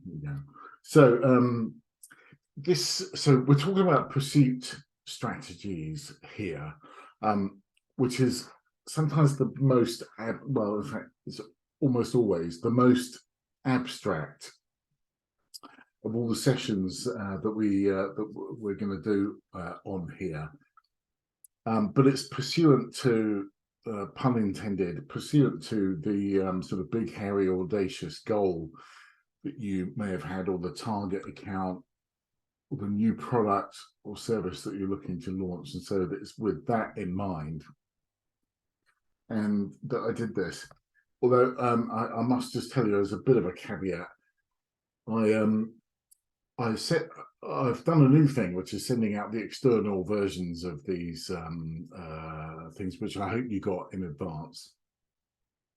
Yeah. So so we're talking about pursuit strategies here, which is sometimes the most well, in fact, it's almost always the most abstract of all the sessions that we're going to do on here. But it's pursuant to, pun intended, pursuant to the sort of big, hairy, audacious goal that you may have had, or the target account, or the new product or service that you're looking to launch. And so that it's with that in mind and that I did this. Although I must just tell you, as a bit of a caveat, I've done a new thing, which is sending out the external versions of these things, which I hope you got in advance.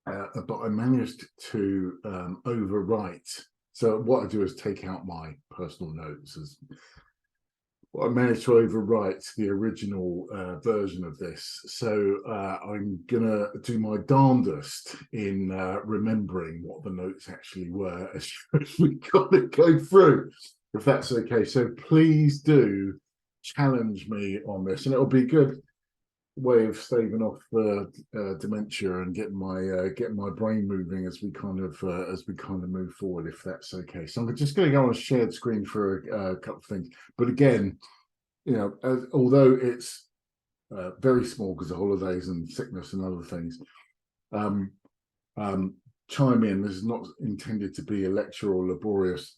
But I managed to overwrite. So what I do is take out my personal notes. I managed to overwrite the original version of this. So I'm going to do my darndest in remembering what the notes actually were as we got to go through, if that's okay. So please do challenge me on this, and it'll be a good way of staving off dementia and getting my brain moving as we kind of move forward, if that's okay. So I'm just going to go on a shared screen for a couple of things, but again, you know, although it's very small because of holidays and sickness and other things, chime in. This is not intended to be a lecture or laborious.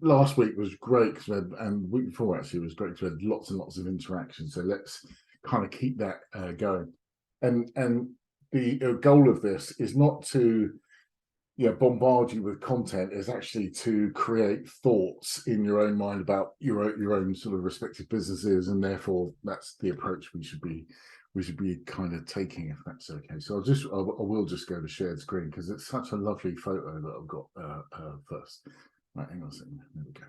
Last week was great and week before actually was great because we had lots and lots of interaction. So let's kind of keep that going. And the goal of this is not to bombard you with content, is actually to create thoughts in your own mind about your own sort of respective businesses, and therefore that's the approach we should be kind of taking, if that's okay. So I will just go to shared screen because it's such a lovely photo that I've got first. Right, hang on a second. There we go.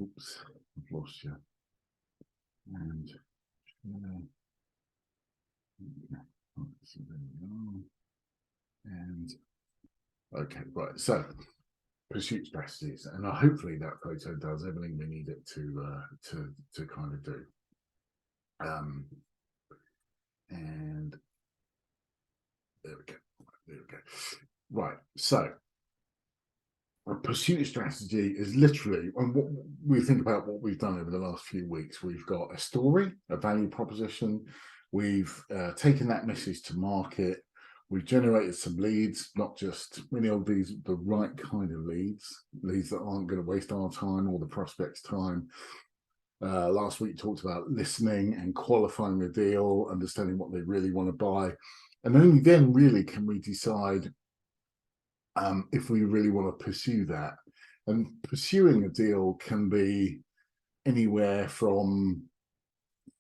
Oops, I've lost you. And so there we are. And okay, right. So pursuit strategies, and hopefully that photo does everything we need it to kind of do. And there we go. There we go. Right. So a pursuit strategy is literally, and what we think about what we've done over the last few weeks, we've got a story, a value proposition, we've taken that message to market, we've generated some leads, not just many of these, the right kind of leads that aren't going to waste our time or the prospect's time. Last week talked about listening and qualifying the deal, understanding what they really want to buy, and only then really can we decide if we really want to pursue that. And pursuing a deal can be anywhere from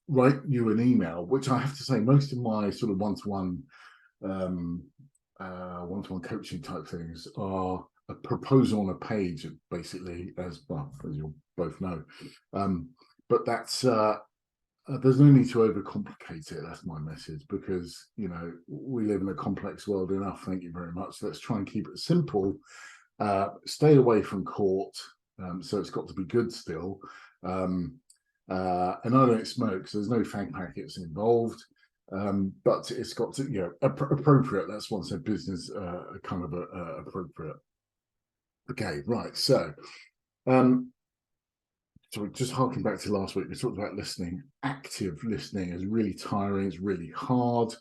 write you an email, which I have to say most of my sort of one-to-one coaching type things are a proposal on a page, basically, as you'll both know. But that's there's no need to overcomplicate it. That's my message, because we live in a complex world enough. Thank you very much. Let's try and keep it simple. Stay away from court. So it's got to be good still. And I don't smoke, so there's no fag packets involved. But it's got to appropriate. That's what I said. Business kind of appropriate. Okay, right. So just harking back to last week, we talked about listening. Active listening is really tiring. It's really hard,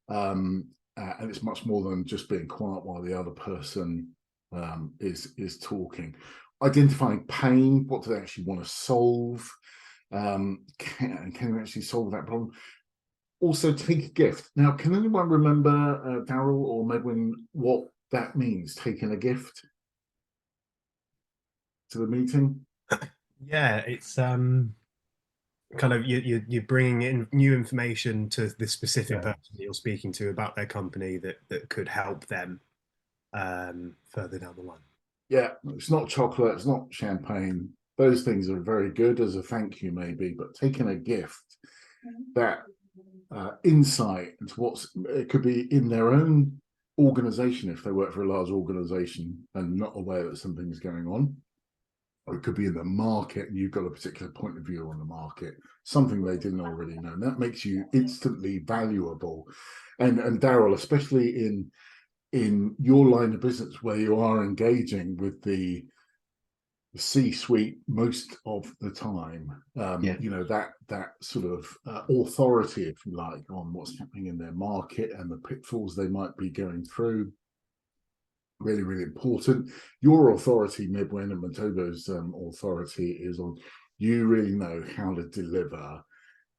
and it's much more than just being quiet while the other person is talking. Identifying pain. What do they actually want to solve? Can you actually solve that problem? Also, take a gift. Now, can anyone remember, Daryl or Medwin, what that means? Taking a gift to the meeting? Yeah, it's kind of you're bringing in new information to this specific person that you're speaking to about their company that could help them further down the line. Yeah, it's not chocolate, it's not champagne. Those things are very good as a thank you, maybe, but taking a gift, that insight into it could be in their own organization, if they work for a large organization and not aware that something's going on, or it could be in the market and you've got a particular point of view on the market, something they didn't already know. And that makes you instantly valuable. And Daryl, especially in your line of business where you are engaging with the C-suite most of the time, you know, that sort of authority, if you like, on what's happening in their market and the pitfalls they might be going through. Really, really important. Your authority, Midwin, and Matobo's authority is on you really know how to deliver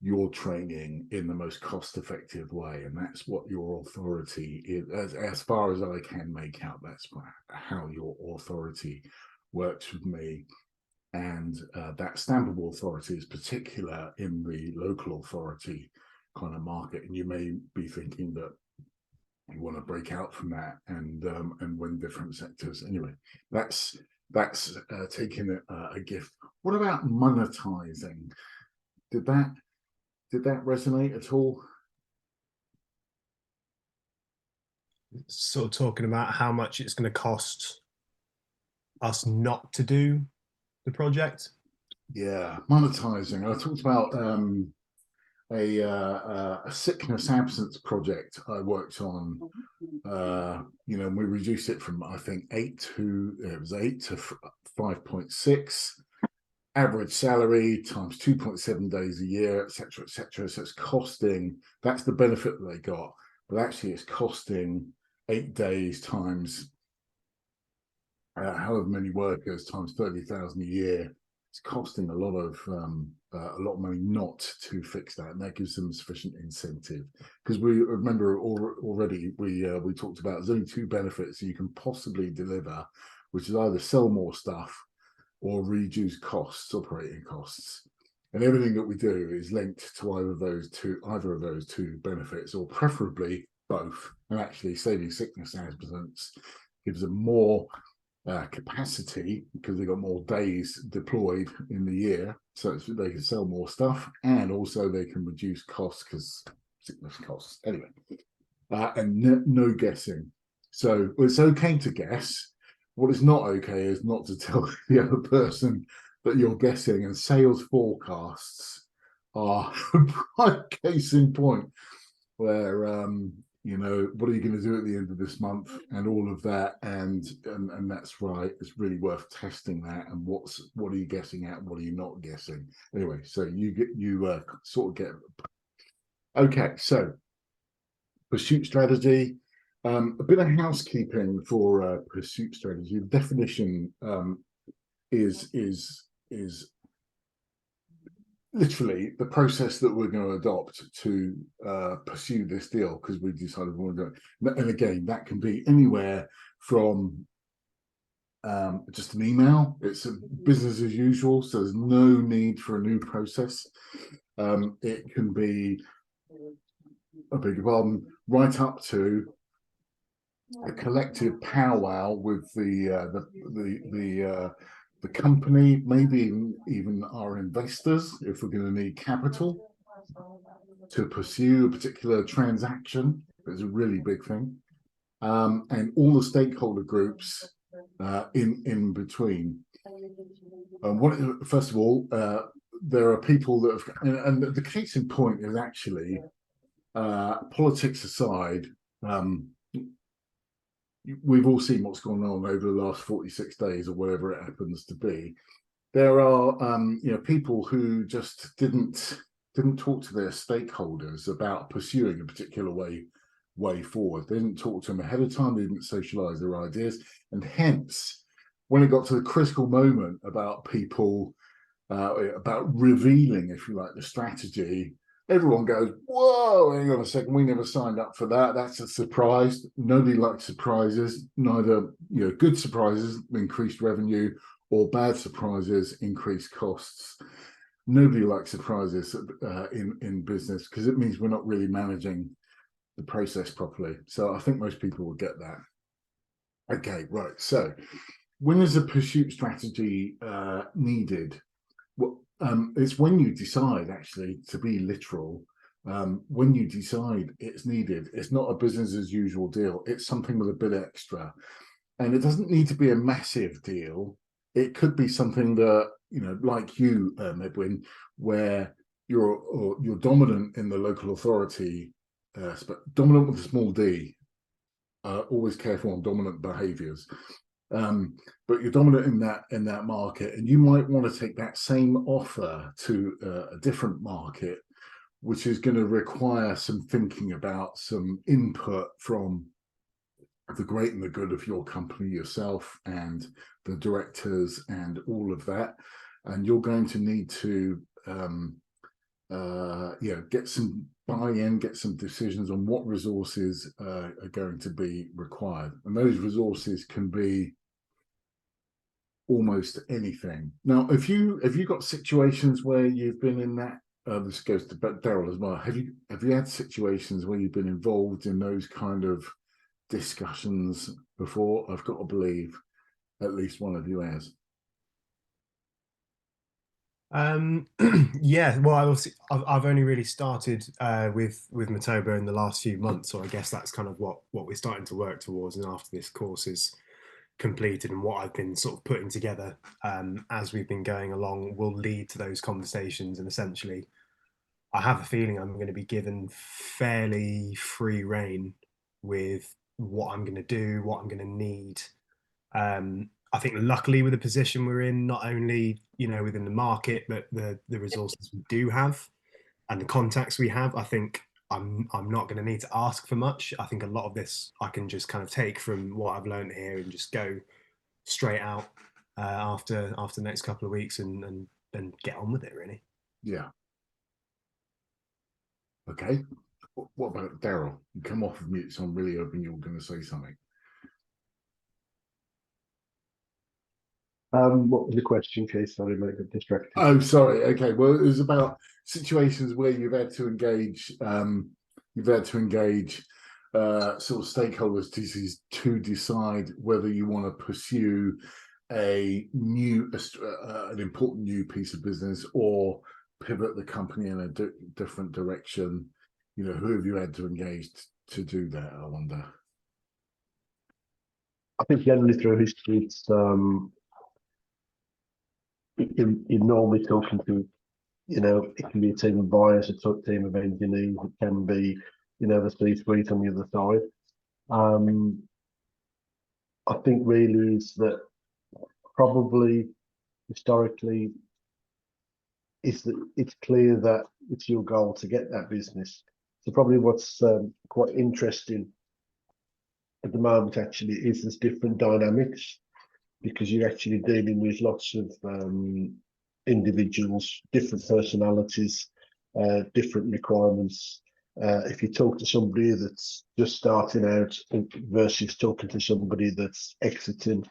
your training in the most cost-effective way, and that's what your authority is. As far as I can make out, that's how your authority works with me. And that stamp of authority is particular in the local authority kind of market. And you may be thinking that you want to break out from that and win different sectors. Anyway, that's taking a gift. What about monetizing? Did that resonate at all? Sort of talking about how much it's going to cost us not to do the project. Yeah, monetizing. I talked about a sickness absence project I worked on. You know, we reduced it from I think 8 to 5.6. Average salary times 2.7 days a year, etc., etc. So it's costing. That's the benefit that they got, but actually it's costing 8 days times however many workers times 30,000 a year. It's costing a lot of money not to fix that, and that gives them sufficient incentive. Because we remember already we talked about there's only 2 benefits you can possibly deliver, which is either sell more stuff or reduce costs, operating costs. And everything that we do is linked to either of those two benefits, or preferably both. And actually, saving sickness absence gives them more capacity because they've got more days deployed in the year, so they can sell more stuff, and also they can reduce costs because sickness costs. Anyway, and no guessing. So it's okay to guess. What is not okay is not to tell the other person that you're guessing, and sales forecasts are a prime case in point where you know, what are you going to do at the end of this month and all of that, and that's right, it's really worth testing that, and what are you guessing at and what are you not guessing. Anyway, so you sort of get okay. So pursuit strategy. A bit of housekeeping for pursuit strategy. The definition is literally the process that we're going to adopt to pursue this deal because we decided we want to go. And again, that can be anywhere from just an email. It's a business as usual, so there's no need for a new process. It can be, I beg your pardon, right up to a collective powwow with the company, maybe even our investors, if we're going to need capital to pursue a particular transaction. It's a really big thing, and all the stakeholder groups in between. First of all, there are people that have, and the case in point is actually politics aside. We've all seen what's gone on over the last 46 days or whatever it happens to be. There are you know, people who just didn't talk to their stakeholders about pursuing a particular way forward. They didn't talk to them ahead of time. They didn't socialize their ideas, and hence when it got to the critical moment about people about revealing, if you like, the strategy, everyone goes, whoa, hang on a second, we never signed up for that. That's a surprise. Nobody likes surprises. Neither, you know, good surprises, increased revenue, or bad surprises, increased costs. Nobody likes surprises in business because it means we're not really managing the process properly. So I think most people will get that. Okay, right. So when is a pursuit strategy needed? Well, it's when you decide actually to be literal when you decide it's needed, it's not a business as usual deal. It's something with a bit extra, and it doesn't need to be a massive deal. It could be something that, you know, like you, Edwin, where you're dominant in the local authority, but dominant with a small d. Always careful on dominant behaviours. But you're dominant in that market, and you might want to take that same offer to a different market, which is going to require some thinking about some input from the great and the good of your company, yourself and the directors and all of that. And you're going to need to get some buy-in, get some decisions on what resources are going to be required. And those resources can be almost anything. Now, have you got situations where you've been in that? This goes to Daryl as well. Have you had situations where you've been involved in those kind of discussions before? I've got to believe at least one of you has. Yeah, well, I've only really started with Matoba in the last few months, so I guess that's kind of what we're starting to work towards. And after this course is completed, and what I've been sort of putting together as we've been going along will lead to those conversations. And essentially, I have a feeling I'm going to be given fairly free rein with what I'm going to do, what I'm going to need. I think luckily with the position we're in, not only within the market, but the resources we do have and the contacts we have, I think I'm not going to need to ask for much. I think a lot of this I can just kind of take from what I've learned here and just go straight out after the next couple of weeks and get on with it really. Yeah. Okay. What about Daryl? You come off of mute, so I'm really hoping you're going to say something. What was the question, Keith? Sorry, mate, got distracted. Oh, sorry. Okay. Well, it was about situations where you've had to engage, sort of stakeholders to decide whether you want to pursue an important new piece of business or pivot the company in a different direction. You know, who have you had to engage to do that? I wonder. I think generally through history, it's you're normally talking to, it can be a team of buyers, a team of engineers, it can be, the C-suite on the other side. I think really is that probably historically is that it's clear that it's your goal to get that business. So probably what's quite interesting at the moment actually is there's different dynamics, because you're actually dealing with lots of individuals, different personalities, different requirements. If you talk to somebody that's just starting out versus talking to somebody that's exiting,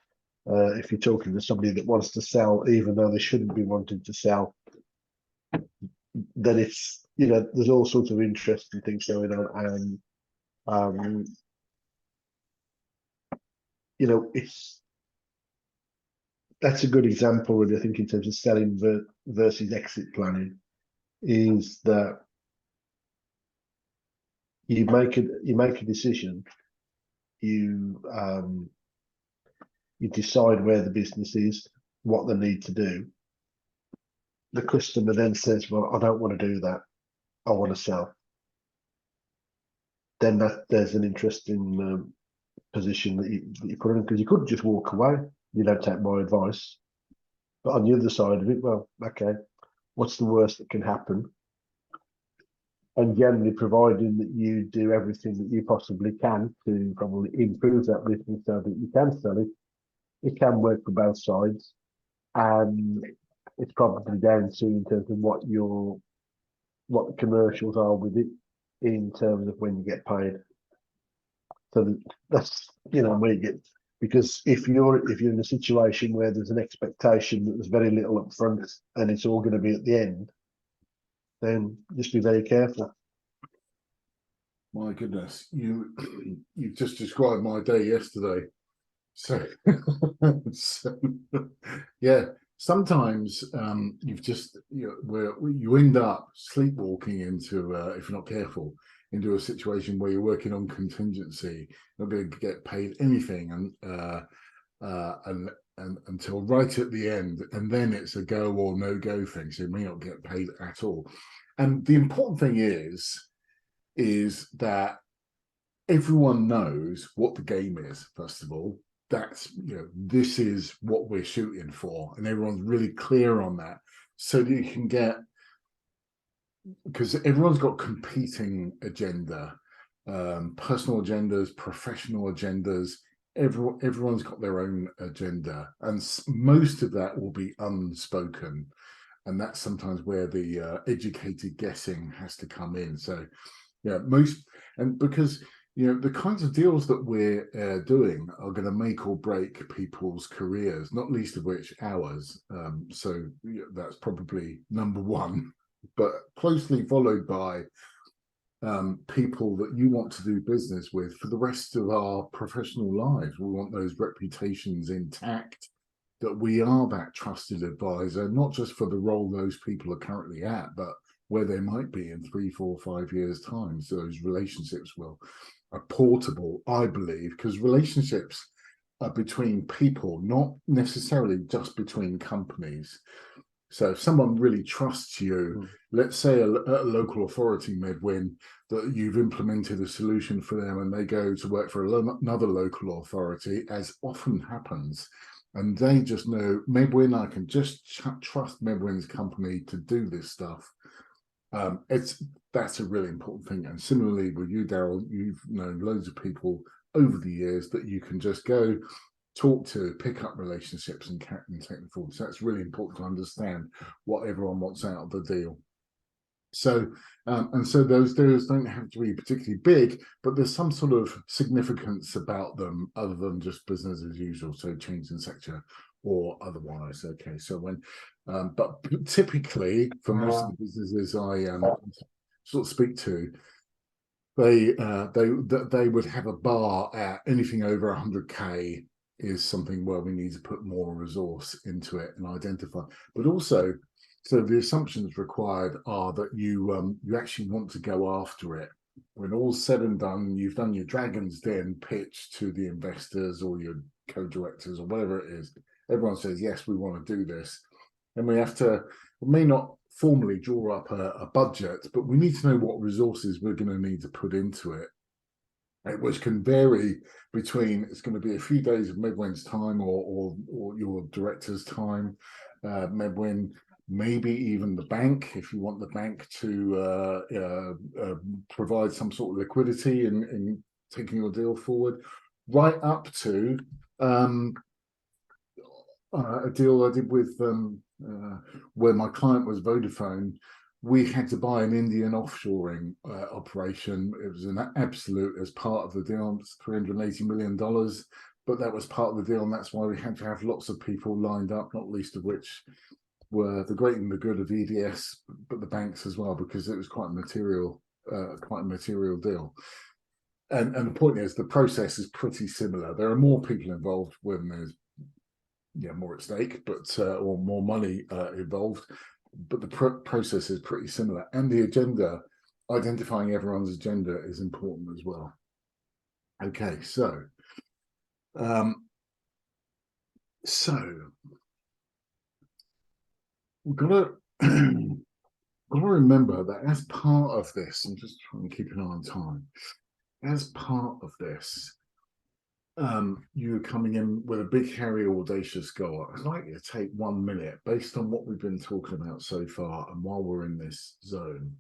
if you're talking to somebody that wants to sell, even though they shouldn't be wanting to sell, then it's, there's all sorts of interesting things going on. And, that's a good example, really, I think, in terms of selling versus exit planning, is that you make a decision, you decide where the business is, what they need to do. The customer then says, "Well, I don't want to do that. I want to sell." Then there's an interesting position that you put in, because you could just walk away. You don't take my advice. But on the other side of it, well, okay, what's the worst that can happen? And generally, providing that you do everything that you possibly can to probably improve that business so that you can sell it, it can work for both sides. And it's probably down to, in terms of what the commercials are with it, in terms of when you get paid. So that's where you get, because if you're in a situation where there's an expectation that there's very little up front and it's all going to be at the end, then just be very careful. My goodness, you've just described my day yesterday. So, yeah. sometimes you've just where you end up sleepwalking into if you're not careful into a situation where you're working on contingency, not going to get paid anything and until right at the end, and then it's a go or no go thing, so you may not get paid at all. And the important thing is that everyone knows what the game is. First of all, that's this is what we're shooting for, and everyone's really clear on that, so that you can get, because everyone's got competing agenda, personal agendas, professional agendas. Everyone's got their own agenda, and most of that will be unspoken, and that's sometimes where the educated guessing has to come in. So because the kinds of deals that we're doing are going to make or break people's careers, not least of which ours. So that's probably number one, but closely followed by people that you want to do business with for the rest of our professional lives. We want those reputations intact, that we are that trusted advisor, not just for the role those people are currently at, but where they might be in 3, 4, 5 years' time. So those relationships are portable, I believe, because relationships are between people, not necessarily just between companies. So if someone really trusts you, let's say a local authority, Medwin, that you've implemented a solution for them and they go to work for another local authority, as often happens, and they just know, Medwin, I can just trust Medwin's company to do this stuff. That's a really important thing. And similarly with you, Daryl, you've known loads of people over the years that you can just go talk to, pick up relationships and take them forward. So that's really important to understand what everyone wants out of the deal. So and so those deals don't have to be particularly big, but there's some sort of significance about them other than just business as usual, so change in sector or otherwise. Okay, so when but typically for most of the businesses I sort of speak to, they would have a bar at anything over 100k is something where we need to put more resource into it and identify. But also, so the assumptions required are that you actually want to go after it. When all's said and done, you've done your Dragon's Den pitch to the investors or your co-directors or whatever it is. Everyone says, yes, we want to do this. And we may not formally draw up a budget, but we need to know what resources we're going to need to put into it, which can vary between, it's going to be a few days of Medwin's time or your director's time, Medwin, maybe even the bank, if you want the bank to provide some sort of liquidity in taking your deal forward, right up to a deal I did with where my client was Vodafone. We had to buy an Indian offshoring operation. It was an absolute, as part of the deal, it's $380 million, but that was part of the deal, and that's why we had to have lots of people lined up, not least of which were the great and the good of EDS, but the banks as well, because it was quite a material deal. And the point is, the process is pretty similar. There are more people involved when there's more at stake, but or more money involved, but the process is pretty similar. And the agenda, identifying everyone's agenda, is important as well. Okay, so we've got to remember that as part of this, I'm just trying to keep an eye on time. As part of this, you're coming in with a big, hairy, audacious goal. I'd like you to take 1 minute, based on what we've been talking about so far, and while we're in this zone,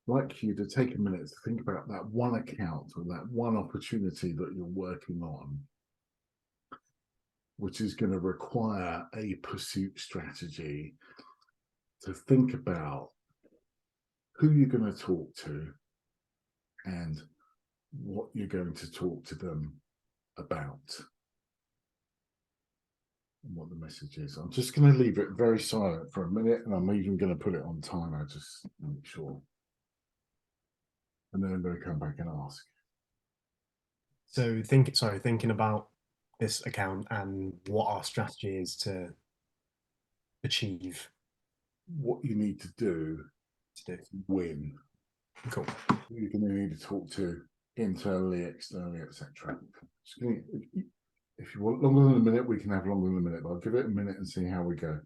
I'd like you to take a minute to think about that one account or that one opportunity that you're working on, which is going to require a pursuit strategy, to think about who you're going to talk to and what you're going to talk to them about and what the message is. I'm just going to leave it very silent for a minute, and I'm even going to put it on timer just to make sure. And then I'm going to come back and ask. So thinking about this account and what our strategy is to achieve what you need to do to do. to win. Cool. You're going to need to talk to internally, externally, etc. If you want longer than a minute, we can have longer than a minute. But I'll give it a minute and see how we go.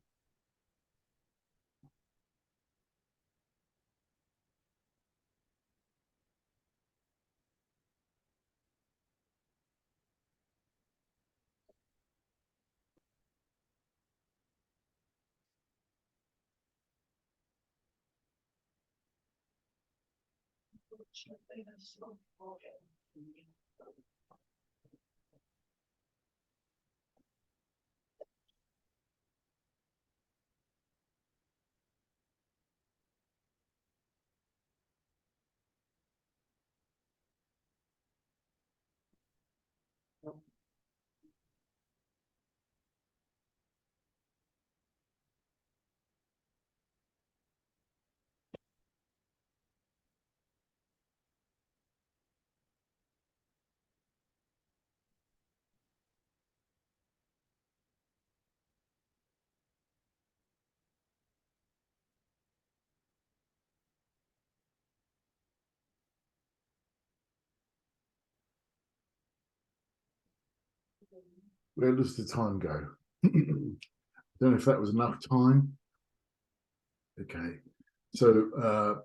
Where does the time go? I don't know if that was enough time. Okay. So,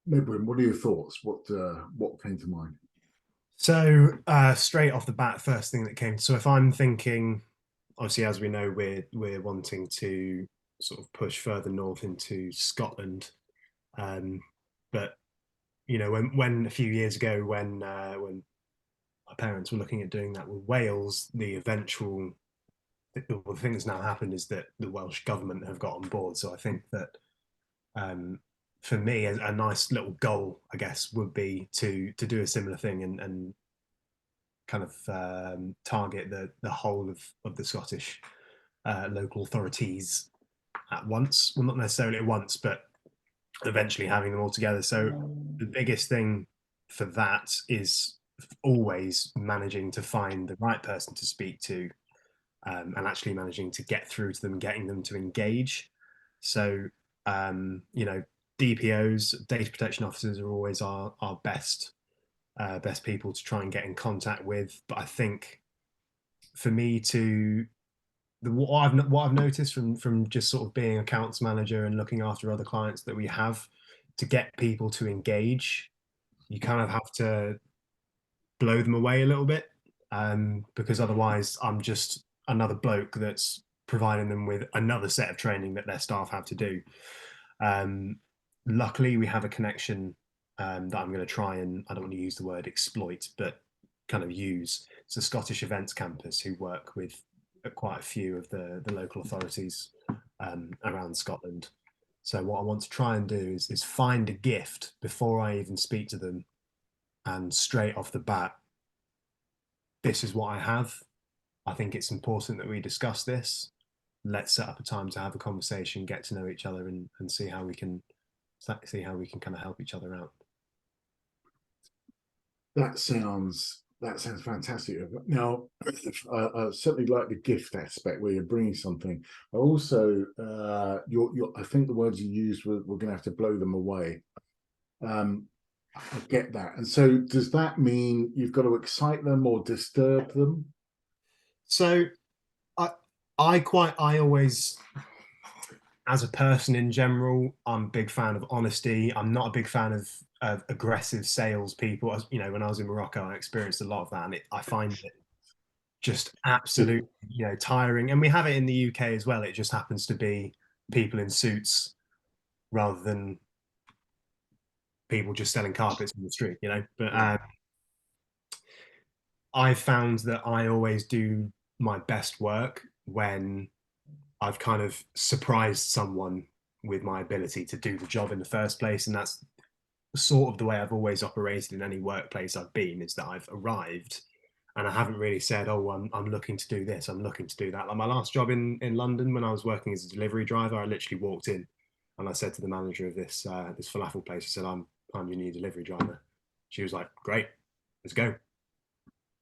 Midwin, what are your thoughts? What came to mind? So straight off the bat, first thing that came. So if I'm thinking, obviously, as we know, we're wanting to sort of push further north into Scotland, but you know, when a few years ago, when my parents were looking at doing that with Wales, the thing that's now happened is that the Welsh government have got on board. So I think that um, for me, a nice little goal, I guess, would be to do a similar thing and kind of target the whole of the Scottish local authorities at once. Well, not necessarily at once, but eventually having them all together. So the biggest thing for that is always managing to find the right person to speak to, and actually managing to get through to them, getting them to engage. So you know, DPOs, data protection officers, are always our best people to try and get in contact with. But I think for me to what I've noticed from just sort of being accounts manager and looking after other clients that we have, to get people to engage, you kind of have to blow them away a little bit, because otherwise I'm just another bloke that's providing them with another set of training that their staff have to do. Um, Luckily, we have a connection that I'm going to try and, I don't want to use the word exploit, but kind of use. It's a Scottish events campus who work with quite a few of the local authorities around Scotland. So what I want to try and do is find a gift before I even speak to them, and straight off the bat, this is what I have. I think it's important that we discuss this. Let's set up a time to have a conversation, get to know each other, and see how we can kind of help each other out. That sounds fantastic. Now, I certainly like the gift aspect where you're bringing something. I also, I think the words you used we're going to have to blow them away. I get that. And so, does that mean you've got to excite them or disturb them? So, I always, as a person in general, I'm a big fan of honesty. I'm not a big fan of aggressive salespeople. You know, when I was in Morocco, I experienced a lot of that, and I find it just absolutely, you know, tiring. And we have it in the UK as well. It just happens to be people in suits rather than people just selling carpets in the street, you know. But I found that I always do my best work when I've kind of surprised someone with my ability to do the job in the first place. And that's sort of the way I've always operated in any workplace I've been, is that I've arrived and I haven't really said, oh, I'm looking to do this, I'm looking to do that. Like my last job in London, when I was working as a delivery driver, I literally walked in and I said to the manager of this falafel place, I said, I'm your new delivery driver. She was like, great, let's go.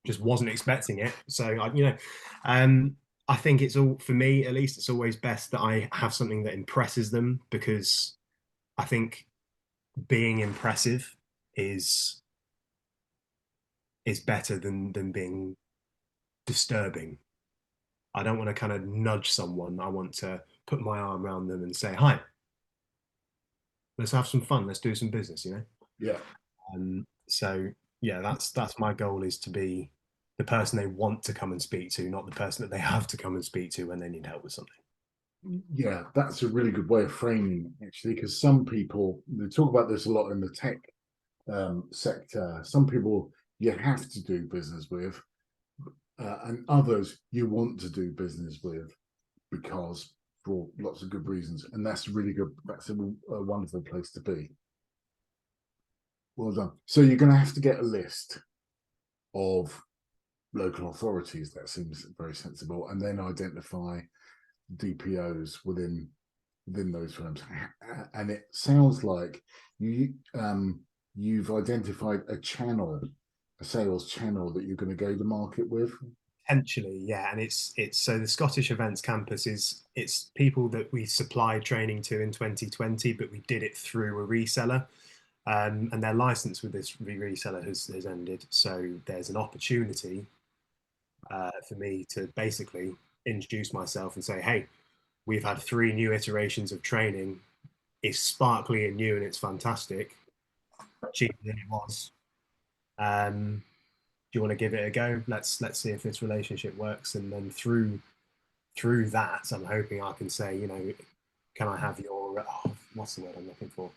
Just wasn't expecting it. So, you know, I think it's all, for me at least, it's always best that I have something that impresses them, because I think being impressive is better than being disturbing. I don't want to kind of nudge someone. I want to put my arm around them and say, "Hi, let's have some fun. Let's do some business," you know? Yeah. So yeah, that's my goal, is to be the person they want to come and speak to, not the person that they have to come and speak to when they need help with something. Yeah, that's a really good way of framing it, actually, because some people, they talk about this a lot in the tech sector. Some people you have to do business with, and others you want to do business with because for lots of good reasons. And that's really good. That's a wonderful place to be. Well done. So you're going to have to get a list of local authorities. That seems very sensible. And then identify DPOs within those firms. And it sounds like you've identified a channel, a sales channel that you're going to go to market with. Potentially, yeah. And it's so the Scottish Events Campus it's people that we supplied training to in 2020, but we did it through a reseller. And their license with this reseller has ended. So there's an opportunity for me to basically introduce myself and say, "Hey, we've had 3 new iterations of training. It's sparkly and new and it's fantastic, cheaper than it was. Do you want to give it a go? Let's see if this relationship works." And then through that, I'm hoping I can say, can I have your what's the word I'm looking for?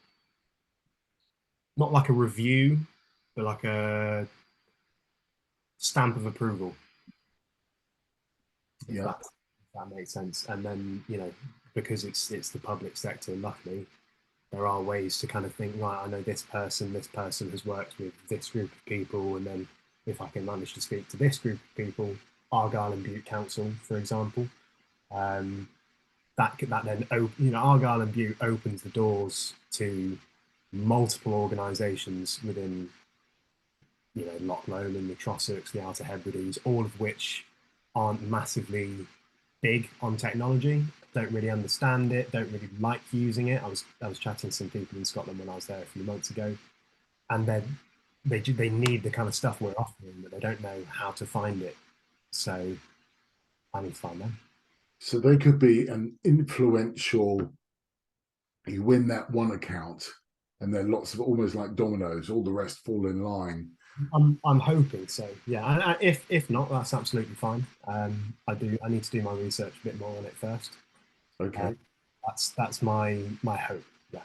Not like a review, but like a stamp of approval. Yeah. That makes sense. And then, because it's the public sector, luckily, there are ways to kind of think, right, I know this person has worked with this group of people, and then if I can manage to speak to this group of people, Argyll and Bute Council, for example, that then Argyll and Bute opens the doors to multiple organisations within Loch Lomond, the Trossachs, the Outer Hebrides, all of which aren't massively big on technology, don't really understand it, don't really like using it. I was chatting to some people in Scotland when I was there a few months ago, and they need the kind of stuff we're offering, but they don't know how to find it. So I need to find them. So they could be an influential. You win that one account, and then lots of, almost like dominoes, all the rest fall in line. I'm hoping so. Yeah. And if not, that's absolutely fine. I need to do my research a bit more on it first. Okay. That's my hope. Yeah.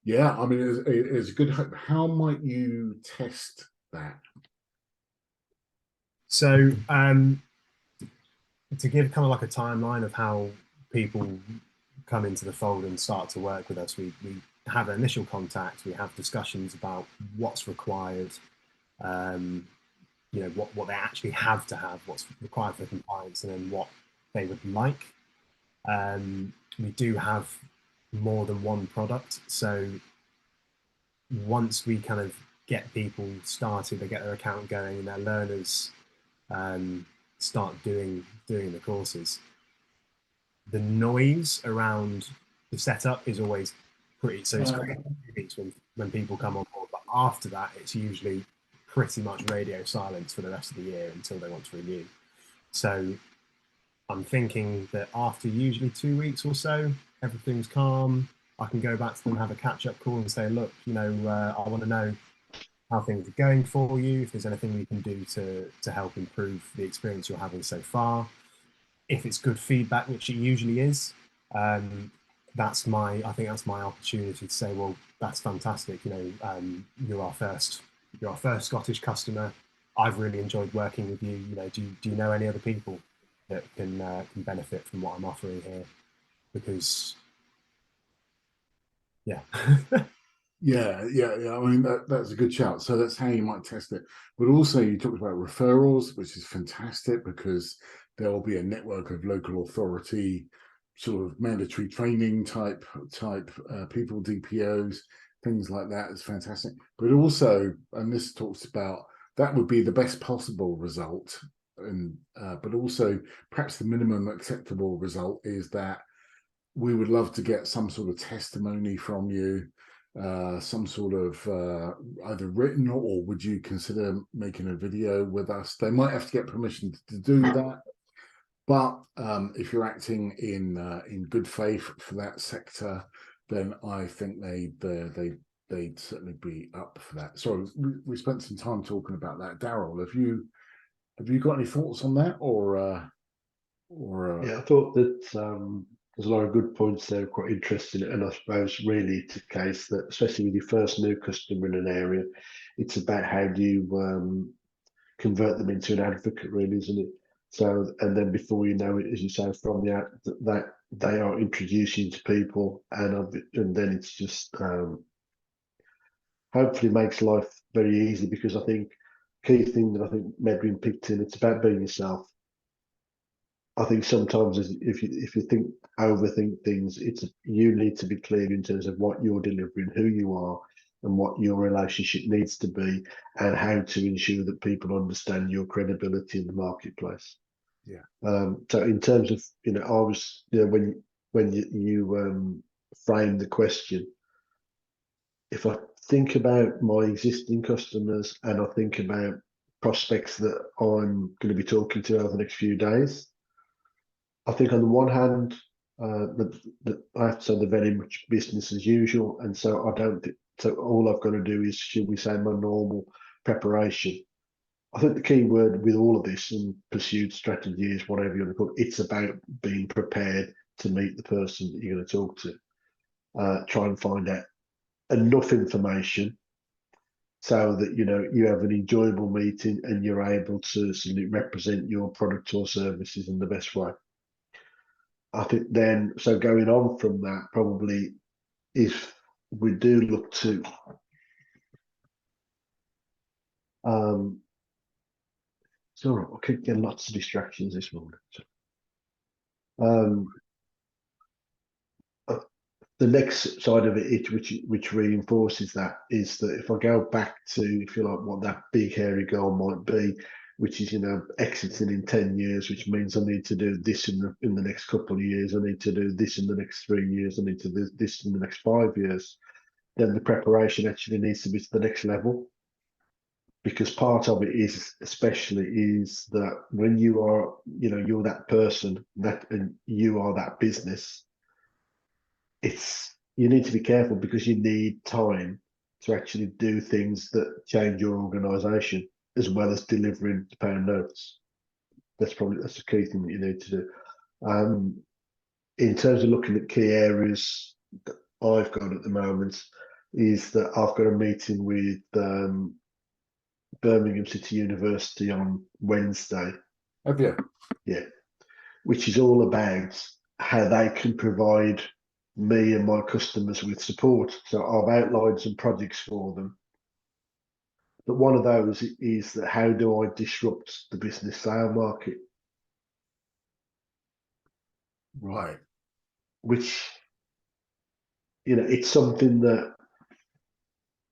Yeah, I mean, it's a good hope. How might you test that? So to give kind of like a timeline of how people come into the fold and start to work with us, we have initial contact, we have discussions about what's required, what they actually have to have, what's required for compliance, and then what they would like. We do have more than one product, so once we kind of get people started, they get their account going, and their learners start doing the courses, the noise around the setup is always pretty. So it's great when people come on board, but after that, it's usually pretty much radio silence for the rest of the year until they want to renew. So I'm thinking that after usually 2 weeks or so, everything's calm. I can go back to them, have a catch-up call, and say, "Look, I want to know how things are going for you. If there's anything we can do to help improve the experience you're having so far." If it's good feedback, which it usually is, I think that's my opportunity to say, "Well, that's fantastic. You're our first Scottish customer. I've really enjoyed working with you. Do you know any other people that can benefit from what I'm offering here?" Because yeah. Yeah. I mean, that's a good shout. So that's how you might test it. But also, you talked about referrals, which is fantastic because there will be a network of local authority, sort of mandatory training type people, DPOs, things like that. It's fantastic. But also, and this talks about, that would be the best possible result and but also perhaps the minimum acceptable result is that we would love to get some sort of testimony from you, some sort of either written, or would you consider making a video with us? They might have to get permission to do that, but if you're acting in good faith for that sector, then I think they'd certainly be up for that. So we spent some time talking about that. Daryl, have you got any thoughts on that, or Yeah, I thought that there's a lot of good points there, quite interesting, and I suppose really it's a case that, especially with your first new customer in an area, it's about how do you convert them into an advocate, really, isn't it? So, and then before you know it, as you say, from the out that they are introducing to people, and then it's just hopefully makes life very easy, because I think key thing that I think Medwin picked in, it's about being yourself. I think sometimes if you think overthink things, you need to be clear in terms of what you're delivering, who you are, and what your relationship needs to be, and how to ensure that people understand your credibility in the marketplace. Yeah. So in terms of, I was, when you frame the question, if I think about my existing customers and I think about prospects that I'm going to be talking to over the next few days, I think on the one hand, that I have to say they're very much business as usual, and so I don't think so. All I've got to do is, should we say, my normal preparation. I think the key word with all of this and pursued strategies, whatever you want to call it, it's about being prepared to meet the person that you're going to talk to. Try and find out enough information so that you have an enjoyable meeting and you're able to sort of represent your product or services in the best way. I think then, so going on from that, probably if we do look to sorry, I keep getting lots of distractions this morning. The next side of it, which reinforces that, is that if I go back to, if you like, what that big hairy goal might be, which is exiting in 10 years, which means I need to do this in the next couple of years, I need to do this in the next 3 years, I need to do this in the next 5 years, then the preparation actually needs to be to the next level. Because part of it is, especially, is that when you are, you're that person, and you are that business, you need to be careful, because you need time to actually do things that change your organization, as well as delivering the pound notes. That's the key thing that you need to do. In terms of looking at key areas that I've got at the moment, is that I've got a meeting with Birmingham City University on Wednesday. have you? Yeah, which is all about how they can provide me and my customers with support. So I've outlined some projects for them. But one of those is that, how do I disrupt the business sale market? Right. Which, it's something that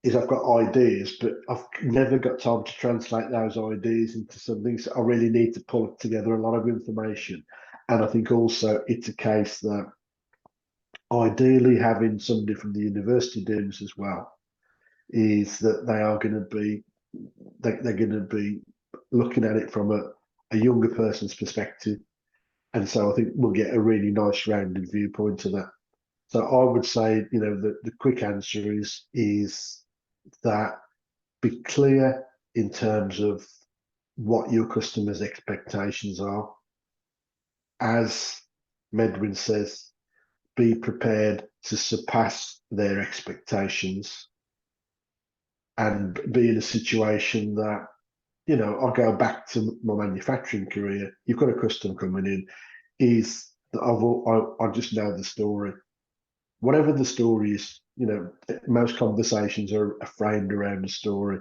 I've got ideas, but I've never got time to translate those ideas into something. So I really need to pull together a lot of information. And I think also it's a case that, ideally, having somebody from the university doing this as well, is that they're going to be looking at it from a younger person's perspective. And so I think we'll get a really nice rounded viewpoint to that. So I would say, the quick answer is that be clear in terms of what your customers' expectations are. As Medwin says, be prepared to surpass their expectations, and be in a situation that, I'll go back to my manufacturing career. You've got a customer coming in, is that I just know the story. Whatever the story is, most conversations are framed around the story.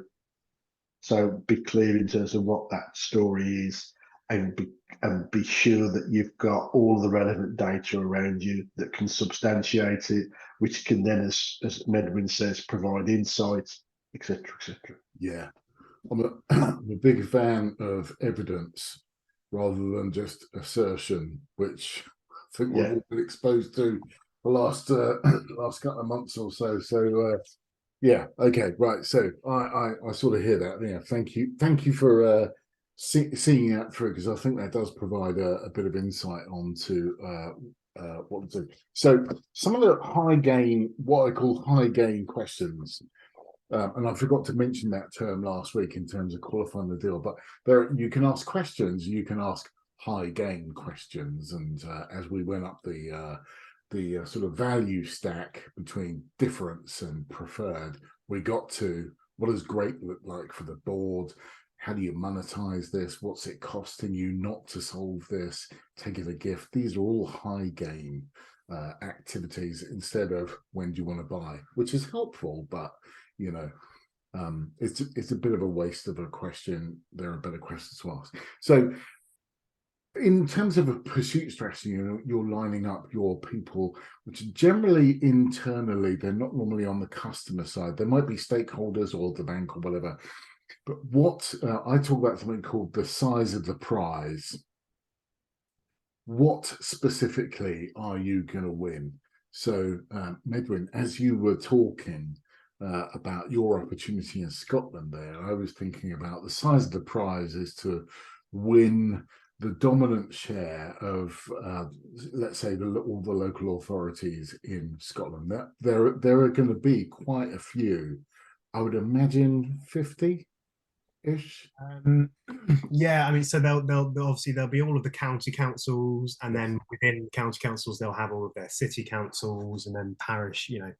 So be clear in terms of what that story is, and be sure that you've got all the relevant data around you that can substantiate it, which can then, as Medwin says, provide insights, etc., etc. Yeah. I'm a big fan of evidence rather than just assertion, which I think we've Yeah. all been exposed to the last last couple of months or so. So yeah, okay, right. So I sort of hear that. Yeah, thank you for seeing that through, because I think that does provide a bit of insight onto what to do. So some of the high gain, what I call high gain questions. And I forgot to mention that term last week in terms of qualifying the deal, but there you can ask questions, you can ask high gain questions, and as we went up the sort of value stack between difference and preferred, we got to what does great look like for the board? How do you monetize this? What's it costing you not to solve this? Take it a gift. These are all high gain activities instead of when do you want to buy, which is helpful, but you know, it's a bit of a waste of a question. There are better questions to ask. So in terms of a pursuit strategy, you're lining up your people, which generally internally, they're not normally on the customer side. There might be stakeholders or the bank or whatever. But what I talk about something called the size of the prize. What specifically are you going to win? So, Medwin, as you were talking about your opportunity in Scotland there, I was thinking about the size of the prize is to win the dominant share of, let's say, all the local authorities in Scotland. There are going to be quite a few. I would imagine 50-ish. Yeah, I mean, so they'll obviously there'll be all of the county councils, and Yes. then within county councils they'll have all of their city councils, and then parish, Yeah.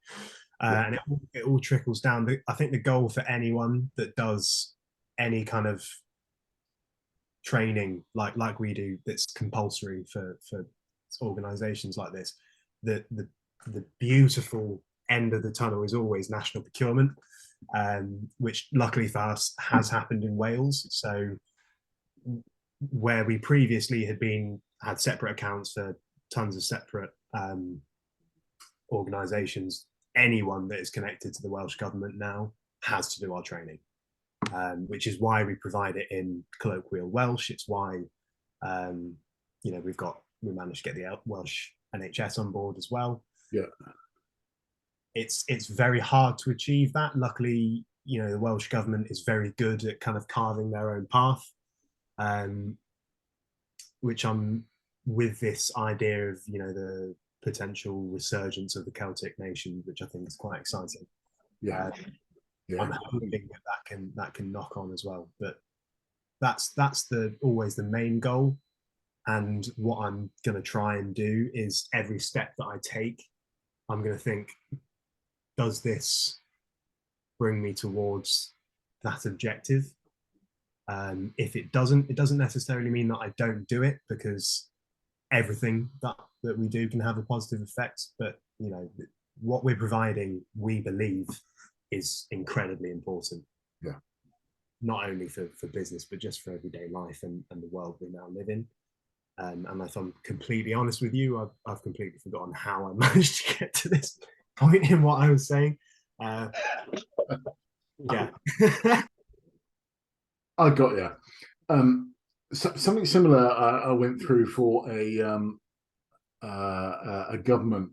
and it all trickles down. I think the goal for anyone that does any kind of training like we do, that's compulsory for organisations like this, the beautiful end of the tunnel is always national procurement, which luckily for us has happened in Wales. So where we previously had separate accounts for tons of separate organisations, anyone that is connected to the Welsh government now has to do our training, which is why we provide it in colloquial Welsh. It's why we managed to get the Welsh NHS on board as well. Yeah. It's very hard to achieve that. Luckily, the Welsh government is very good at kind of carving their own path, which I'm with this idea of the potential resurgence of the Celtic nation, which I think is quite exciting. Yeah. I'm hoping that can knock on as well. But that's always the main goal. And what I'm going to try and do is every step that I take, I'm going to think, does this bring me towards that objective? If it doesn't necessarily mean that I don't do it, because everything that we do can have a positive effect. But what we're providing, we believe, is incredibly important. Yeah. Not only for business, but just for everyday life and the world we now live in. And if I'm completely honest with you, I've completely forgotten how I managed to get to this point in what I was saying. Yeah. I got you. Something similar I went through for a government,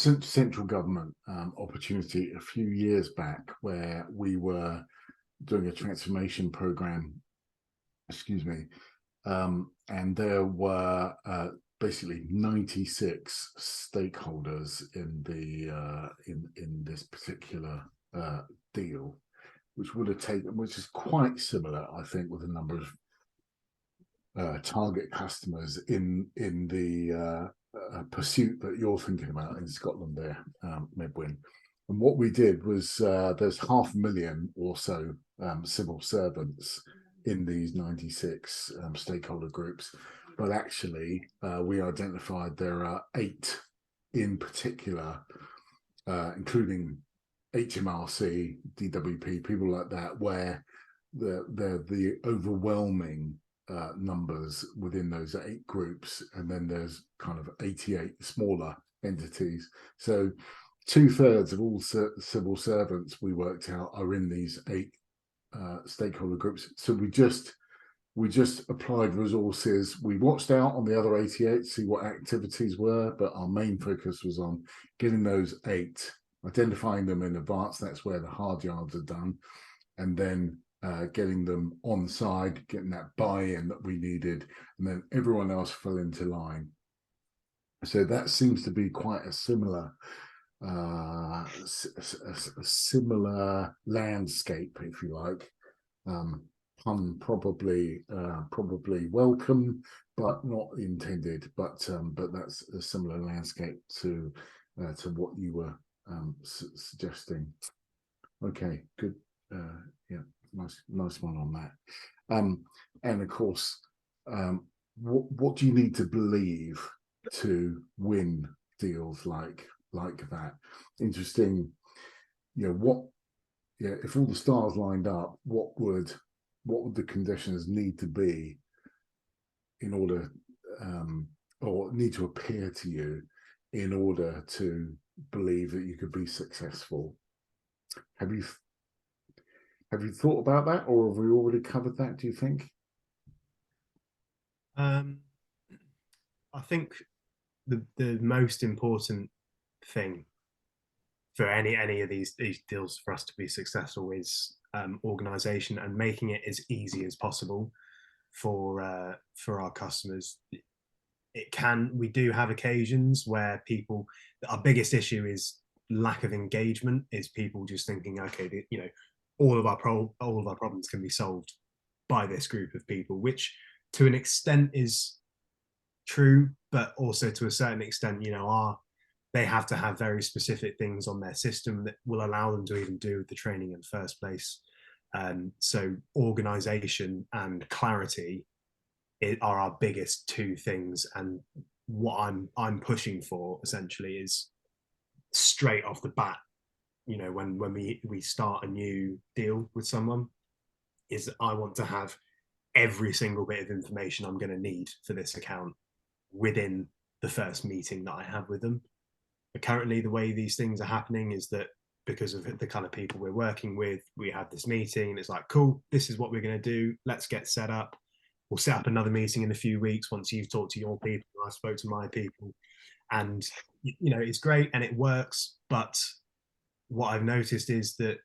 central government opportunity a few years back, where we were doing a transformation program. Excuse me. And there were basically 96 stakeholders in this particular deal, which would have taken, which is quite similar, I think, with a number of target customers in the pursuit that you're thinking about in Scotland there, Medwin. And what we did was there's 500,000 or so civil servants in these 96 stakeholder groups, but actually we identified there are 8 in particular, including HMRC, DWP, people like that, where the overwhelming numbers within those 8 groups, and then there's kind of 88 smaller entities. So 2/3 of all civil servants we worked out are in these 8 stakeholder groups. So we just we just applied resources. We watched out on the other 88 to see what activities were, but our main focus was on getting those 8, identifying them in advance. That's where the hard yards are done, and then getting them on side, getting that buy-in that we needed, and then everyone else fell into line. So that seems to be quite a similar similar landscape, if you like. Pun probably welcome, but not intended. But that's a similar landscape to what you were suggesting. Okay, good. Yeah, nice one on that. And of course, what do you need to believe to win deals like that? Interesting. If all the stars lined up, what would the conditions need to be in order, or need to appear to you in order to believe that you could be successful? Have you thought about that, or have we already covered that, do you think? I think the most important thing for any of these deals for us to be successful is organization, and making it as easy as possible for our customers. We do have occasions where our biggest issue is lack of engagement, is people just thinking, okay, all of our problems can be solved by this group of people, which to an extent is true, but also to a certain extent, they have to have very specific things on their system that will allow them to even do the training in the first place. So organization and clarity are our biggest 2 things, and what I'm pushing for essentially is straight off the bat, when we start a new deal with someone, is I want to have every single bit of information I'm going to need for this account within the first meeting that I have with them. But currently, the way these things are happening is that because of the kind of people we're working with, we have this meeting and it's like, cool, this is what we're going to do. Let's get set up. We'll set up another meeting in a few weeks once you've talked to your people, I spoke to my people. And, it's great and it works. But what I've noticed is that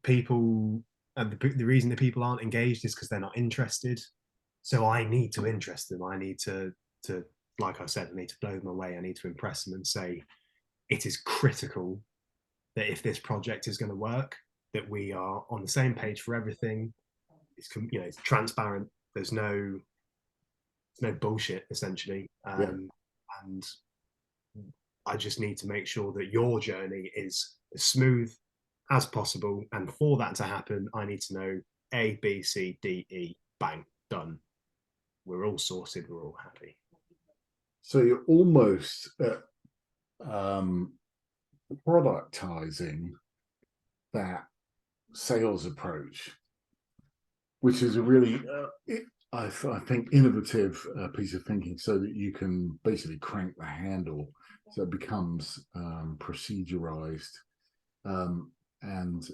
people, and the reason that people aren't engaged is because they're not interested. So I need to interest them. I need to, like I said, I need to blow them away. I need to impress them and say, it is critical that if this project is going to work, that we are on the same page for everything. It's transparent. There's no bullshit, essentially. And I just need to make sure that your journey is as smooth as possible. And for that to happen, I need to know A, B, C, D, E, bang, done. We're all sorted. We're all happy. So you're almost productizing that sales approach, which is a really, I think, innovative piece of thinking, so that you can basically crank the handle so it becomes procedurized, and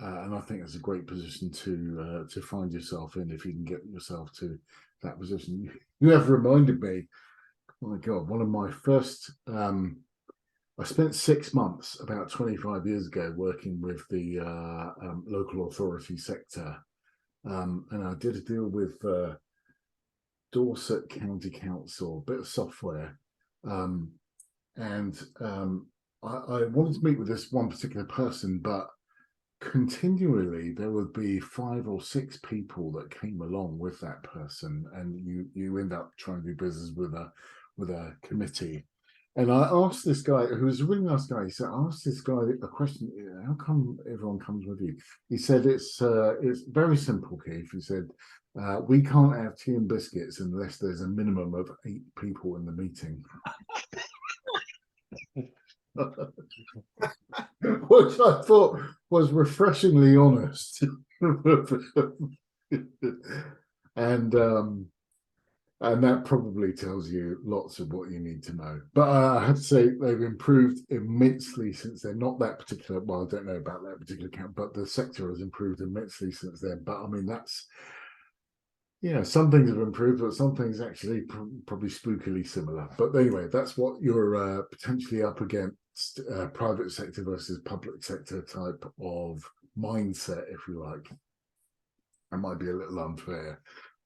I think that's a great position to find yourself in, if you can get yourself to that position. You have reminded me, oh my God, one of my first, I spent 6 months about 25 years ago working with the local authority sector, and I did a deal with Dorset County Council, a bit of software, and I wanted to meet with this one particular person, but continually there would be 5 or 6 people that came along with that person, and you end up trying to do business with a committee. And I asked this guy, who was a really nice guy, he said, I asked this guy a question, how come everyone comes with you? He said, it's very simple, Keith. He said, we can't have tea and biscuits unless there's a minimum of 8 people in the meeting. Which I thought was refreshingly honest. And that probably tells you lots of what you need to know. But I have to say, they've improved immensely since then. Not that particular, well, I don't know about that particular account, but the sector has improved immensely since then. But I mean, Yeah, some things have improved, but some things actually probably spookily similar. But anyway, that's what you're potentially up against, private sector versus public sector type of mindset, if you like. That might be a little unfair,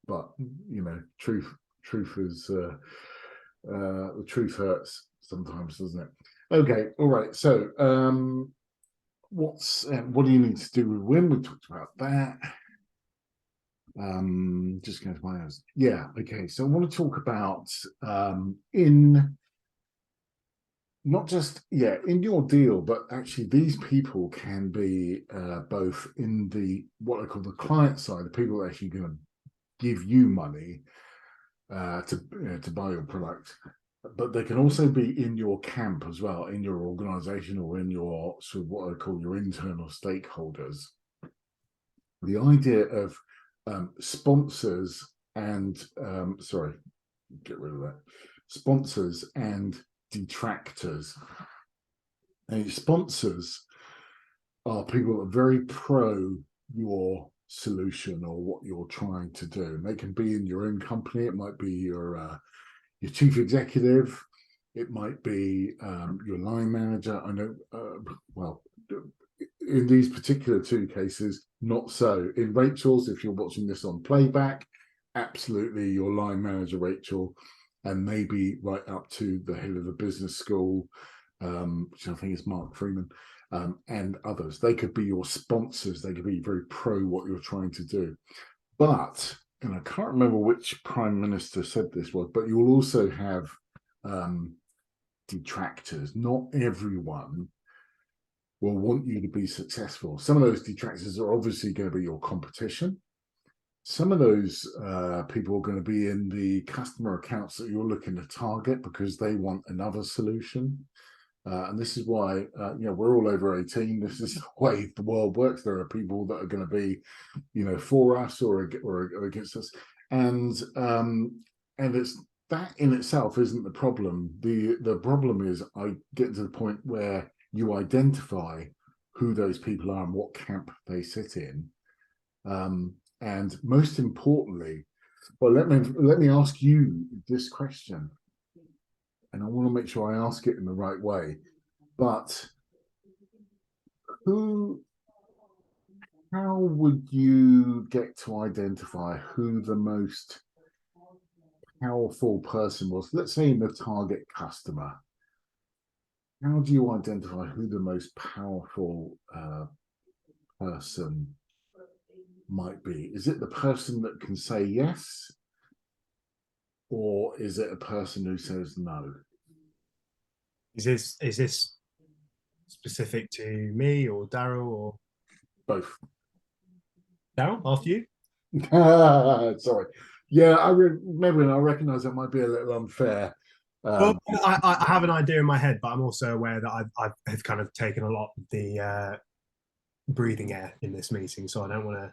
but you know, truth is the truth hurts sometimes, doesn't it? Okay, all right. So, what do you need to do with Win? We talked about that. Just going to my eyes. Yeah, okay. So I want to talk about in not just in your deal, but actually these people can be both in the what I call the client side, the people that are actually going to give you money to buy your product, but they can also be in your camp as well, in your organization or in your sort of what I call your internal stakeholders. The idea of sponsors and sorry, get rid of that. Sponsors and detractors. And sponsors are people that are very pro your solution or what you're trying to do. And they can be in your own company. It might be your chief executive. It might be your line manager. I know. Well, in these particular two cases, not so. In Rachel's, if you're watching this on playback, absolutely your line manager, Rachel, and maybe right up to the head of the business school, which I think is Mark Freeman, and others. They could be your sponsors. They could be very pro what you're trying to do. But, and I can't remember which prime minister said this was, but you'll also have detractors. Not everyone will want you to be successful. Some of those detractors are obviously going to be your competition. Some of those people are going to be in the customer accounts that you're looking to target because they want another solution. And this is why, we're all over 18. This is the way the world works. There are people that are going to be, for us or against us. And it's that in itself isn't the problem. The problem is I get to the point where you identify who those people are and what camp they sit in. And most importantly, well, let me ask you this question. And I want to make sure I ask it in the right way. But how would you get to identify who the most powerful person was? Let's say in the target customer. How do you identify who the most powerful person might be? Is it the person that can say yes? Or is it a person who says no? Is this specific to me or Daryl or Both. Daryl? After you? Sorry. Yeah, I recognize that might be a little unfair. Well, I have an idea in my head, but I'm also aware that I've kind of taken a lot of the breathing air in this meeting, so I don't want to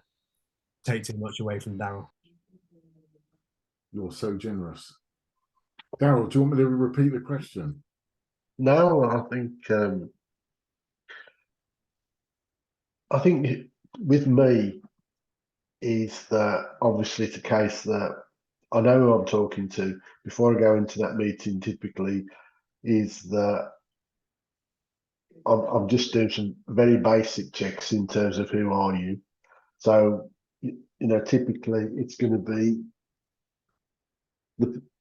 take too much away from Daryl. You're so generous. Daryl, do you want me to repeat the question? No, I think with me is that obviously it's a case that I know who I'm talking to before I go into that meeting. Typically, is that I'm just doing some very basic checks in terms of who are you. So typically it's going to be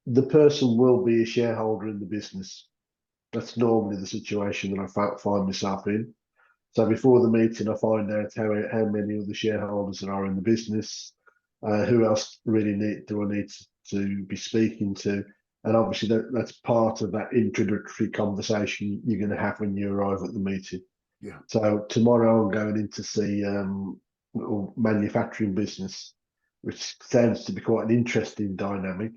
the person will be a shareholder in the business. That's normally the situation that I find myself in. So before the meeting, I find out how many of the shareholders there are in the business, who else really do I need to be speaking to, and obviously that's part of that introductory conversation you're going to have when you arrive at the meeting. Yeah. So tomorrow I'm going in to see manufacturing business, which sounds to be quite an interesting dynamic.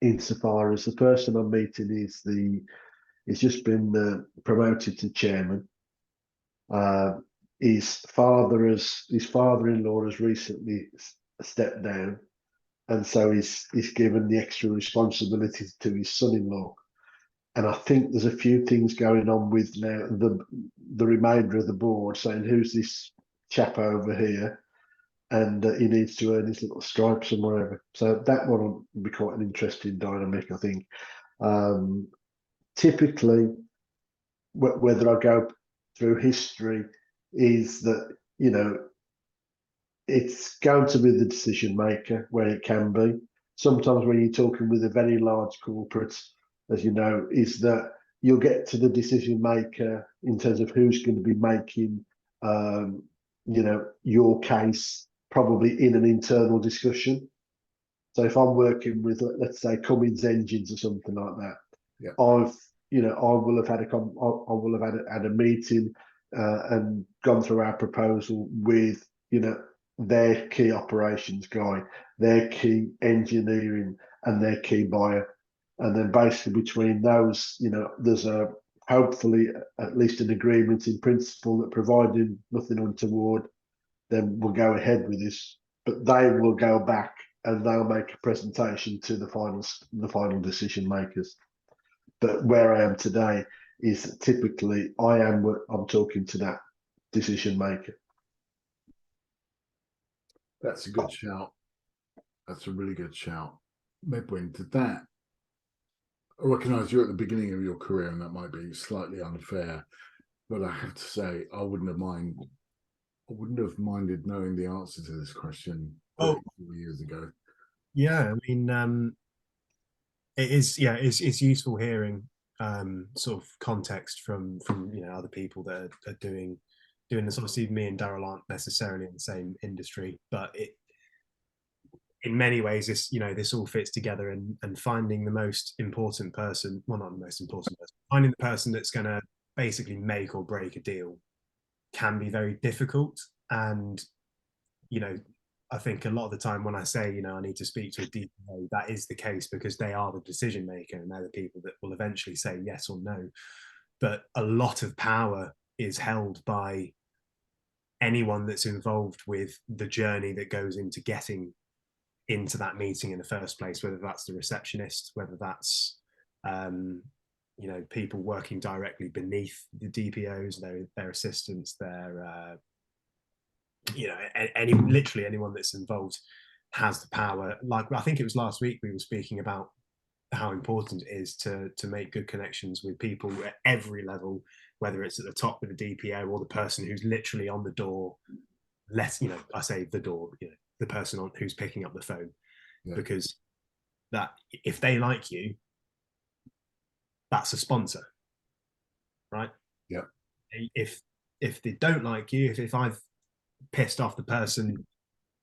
Insofar as the person I'm meeting he's just been promoted to chairman. His father-in-law has recently stepped down, and so he's given the extra responsibilities to his son-in-law. And I think there's a few things going on with now the remainder of the board saying, who's this chap over here? and he needs to earn his little stripes and whatever. So that one will be quite an interesting dynamic, I think. Typically, whether I go through history, is that, you know, it's going to be the decision maker where it can be. Sometimes when you're talking with a very large corporate, as you know, is that you'll get to the decision maker in terms of who's going to be making, you know, your case probably in an internal discussion. So if I'm working with, let's say, Cummins engines or something like that, Yeah. I will have had a meeting and gone through our proposal with, you know, their key operations guy, their key engineering, and their key buyer, and then basically between those, you know, there's a hopefully at least an agreement in principle that providing nothing untoward, then we'll go ahead with this. But they will go back and they'll make a presentation to the final decision makers. But where I am today is typically I'm talking to that decision maker. That's a good shout. That's a really good shout. Medwin, did that? I recognise you're at the beginning of your career, and that might be slightly unfair, but I have to say I wouldn't have minded knowing the answer to this question 30, 40 years ago. Yeah, I mean, it is. Yeah, it's useful hearing sort of context from you know, other people that are doing this. Obviously, me and Daryl aren't necessarily in the same industry, but in many ways, this all fits together, and finding the most important person, well, not the most important person, finding the person that's going to basically make or break a deal can be very difficult. And, you know, I think a lot of the time when I say, you know, I need to speak to a DPO, that is the case because they are the decision maker and they're the people that will eventually say yes or no. But a lot of power is held by anyone that's involved with the journey that goes into getting into that meeting in the first place, whether that's the receptionist, whether that's you know, people working directly beneath the DPOs, their assistants, their you know, literally anyone that's involved has the power. Like I think it was last week we were speaking about how important it is to make good connections with people at every level, whether it's at the top with the DPO or the person who's literally on the door. You know, I say the door, you know, the person who's picking up the phone, because that if they like you, that's a sponsor, right? Yeah. If they don't like you, if I've pissed off the person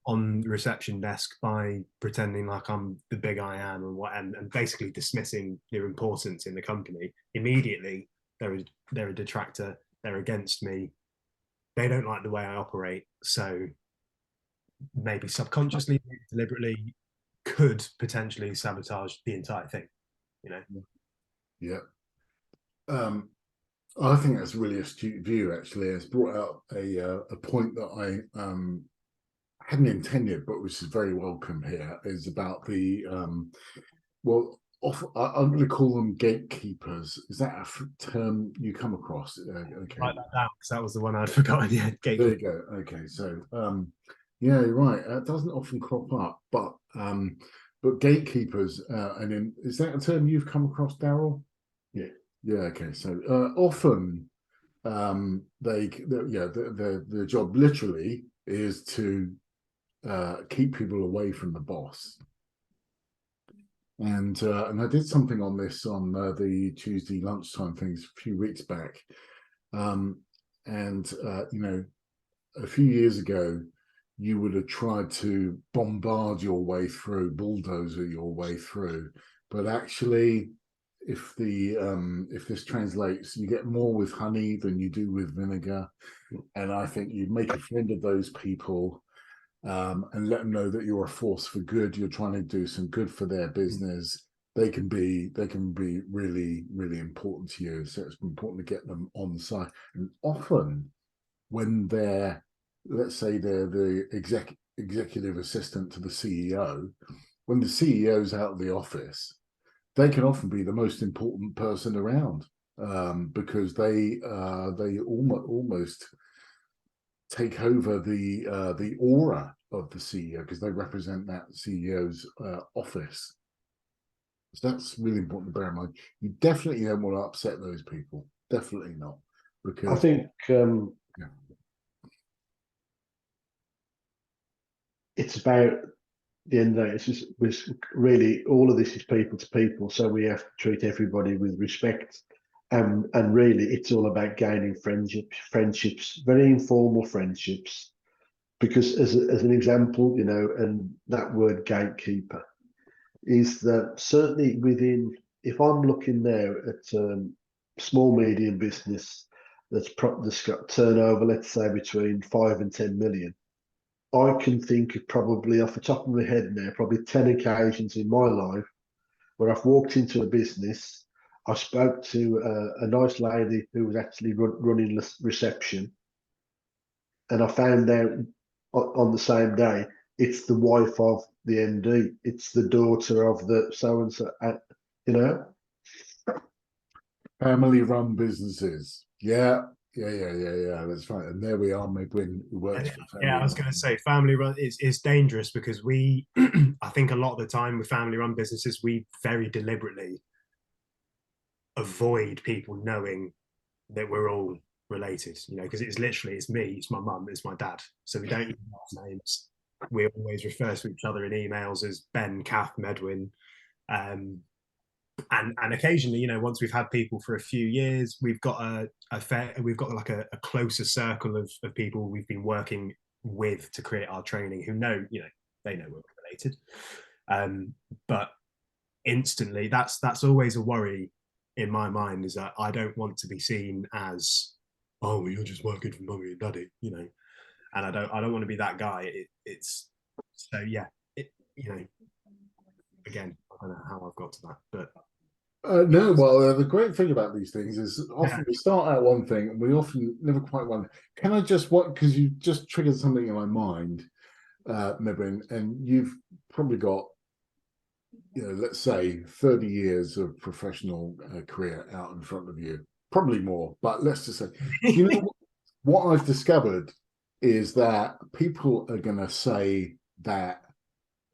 on the reception desk by pretending like I'm the big I am and basically dismissing their importance in the company, immediately they're a detractor, they're against me, they don't like the way I operate, so maybe subconsciously, maybe deliberately, could potentially sabotage the entire thing, you know. I think that's a really astute view. Actually, it's brought out a point that I hadn't intended, but which is very welcome here, is about the well, I'm going to call them gatekeepers. Is that a term you come across? Okay, Write that down because that was the one I'd forgotten. Yeah, there you go. Okay, so yeah, you're right. It doesn't often crop up, but gatekeepers, is that a term you've come across, Daryl? Yeah. Yeah. Okay. So often the job literally is to keep people away from the boss. And I did something on this on the Tuesday lunchtime things a few weeks back. You know, a few years ago, you would have tried to bombard your way through, bulldozer your way through, but actually, if this translates, you get more with honey than you do with vinegar, and I think you make a friend of those people, and let them know that you're a force for good. You're trying to do some good for their business. They can be really, really important to you. So it's important to get them on side. And often, when let's say they're the executive assistant to the CEO, when the CEO's out of the office, they can often be the most important person around, because they almost take over the aura of the CEO because they represent that CEO's office. So that's really important to bear in mind. You definitely don't want to upset those people. Definitely not. Because I think yeah. it's about the end of the day. It's really all of this is people to people, so we have to treat everybody with respect. And really, it's all about gaining friendships, very informal friendships. Because as an example, you know, and that word gatekeeper is that certainly within, if I'm looking there at small medium business that's got turnover, let's say between 5 and 10 million, I can think of probably off the top of my head now, probably 10 occasions in my life where I've walked into a business, I spoke to a nice lady who was actually running reception, and I found out on the same day it's the wife of the MD, it's the daughter of the so and so, you know. Family-run businesses. Yeah. That's right. And there we are, Midwin, who works for family. Yeah, I was going to say family run is dangerous because we, I think a lot of the time with family run businesses, we very deliberately avoid people knowing that we're all related, you know, because it's literally, it's me, it's my mum, it's my dad. So we don't use last names. We always refer to each other in emails as Ben, Kath, Medwin. And occasionally, you know, once we've had people for a few years, we've got we've got like a closer circle of people we've been working with to create our training who know, you know, they know we're related. But instantly, that's always a worry in my mind, is that I don't want to be seen as, oh, well, you're just working for mummy and daddy, you know, and I don't want to be that guy. It's so yeah, you know, again, I don't know how I've got to that, but No, well, the great thing about these things is often yeah. we start out one thing and we often never quite wonder, can I just what? Because you just triggered something in my mind, Midwin, and you've probably got, you know, let's say 30 years of professional career out in front of you, probably more, but let's just say, do you know what I've discovered is that people are going to say that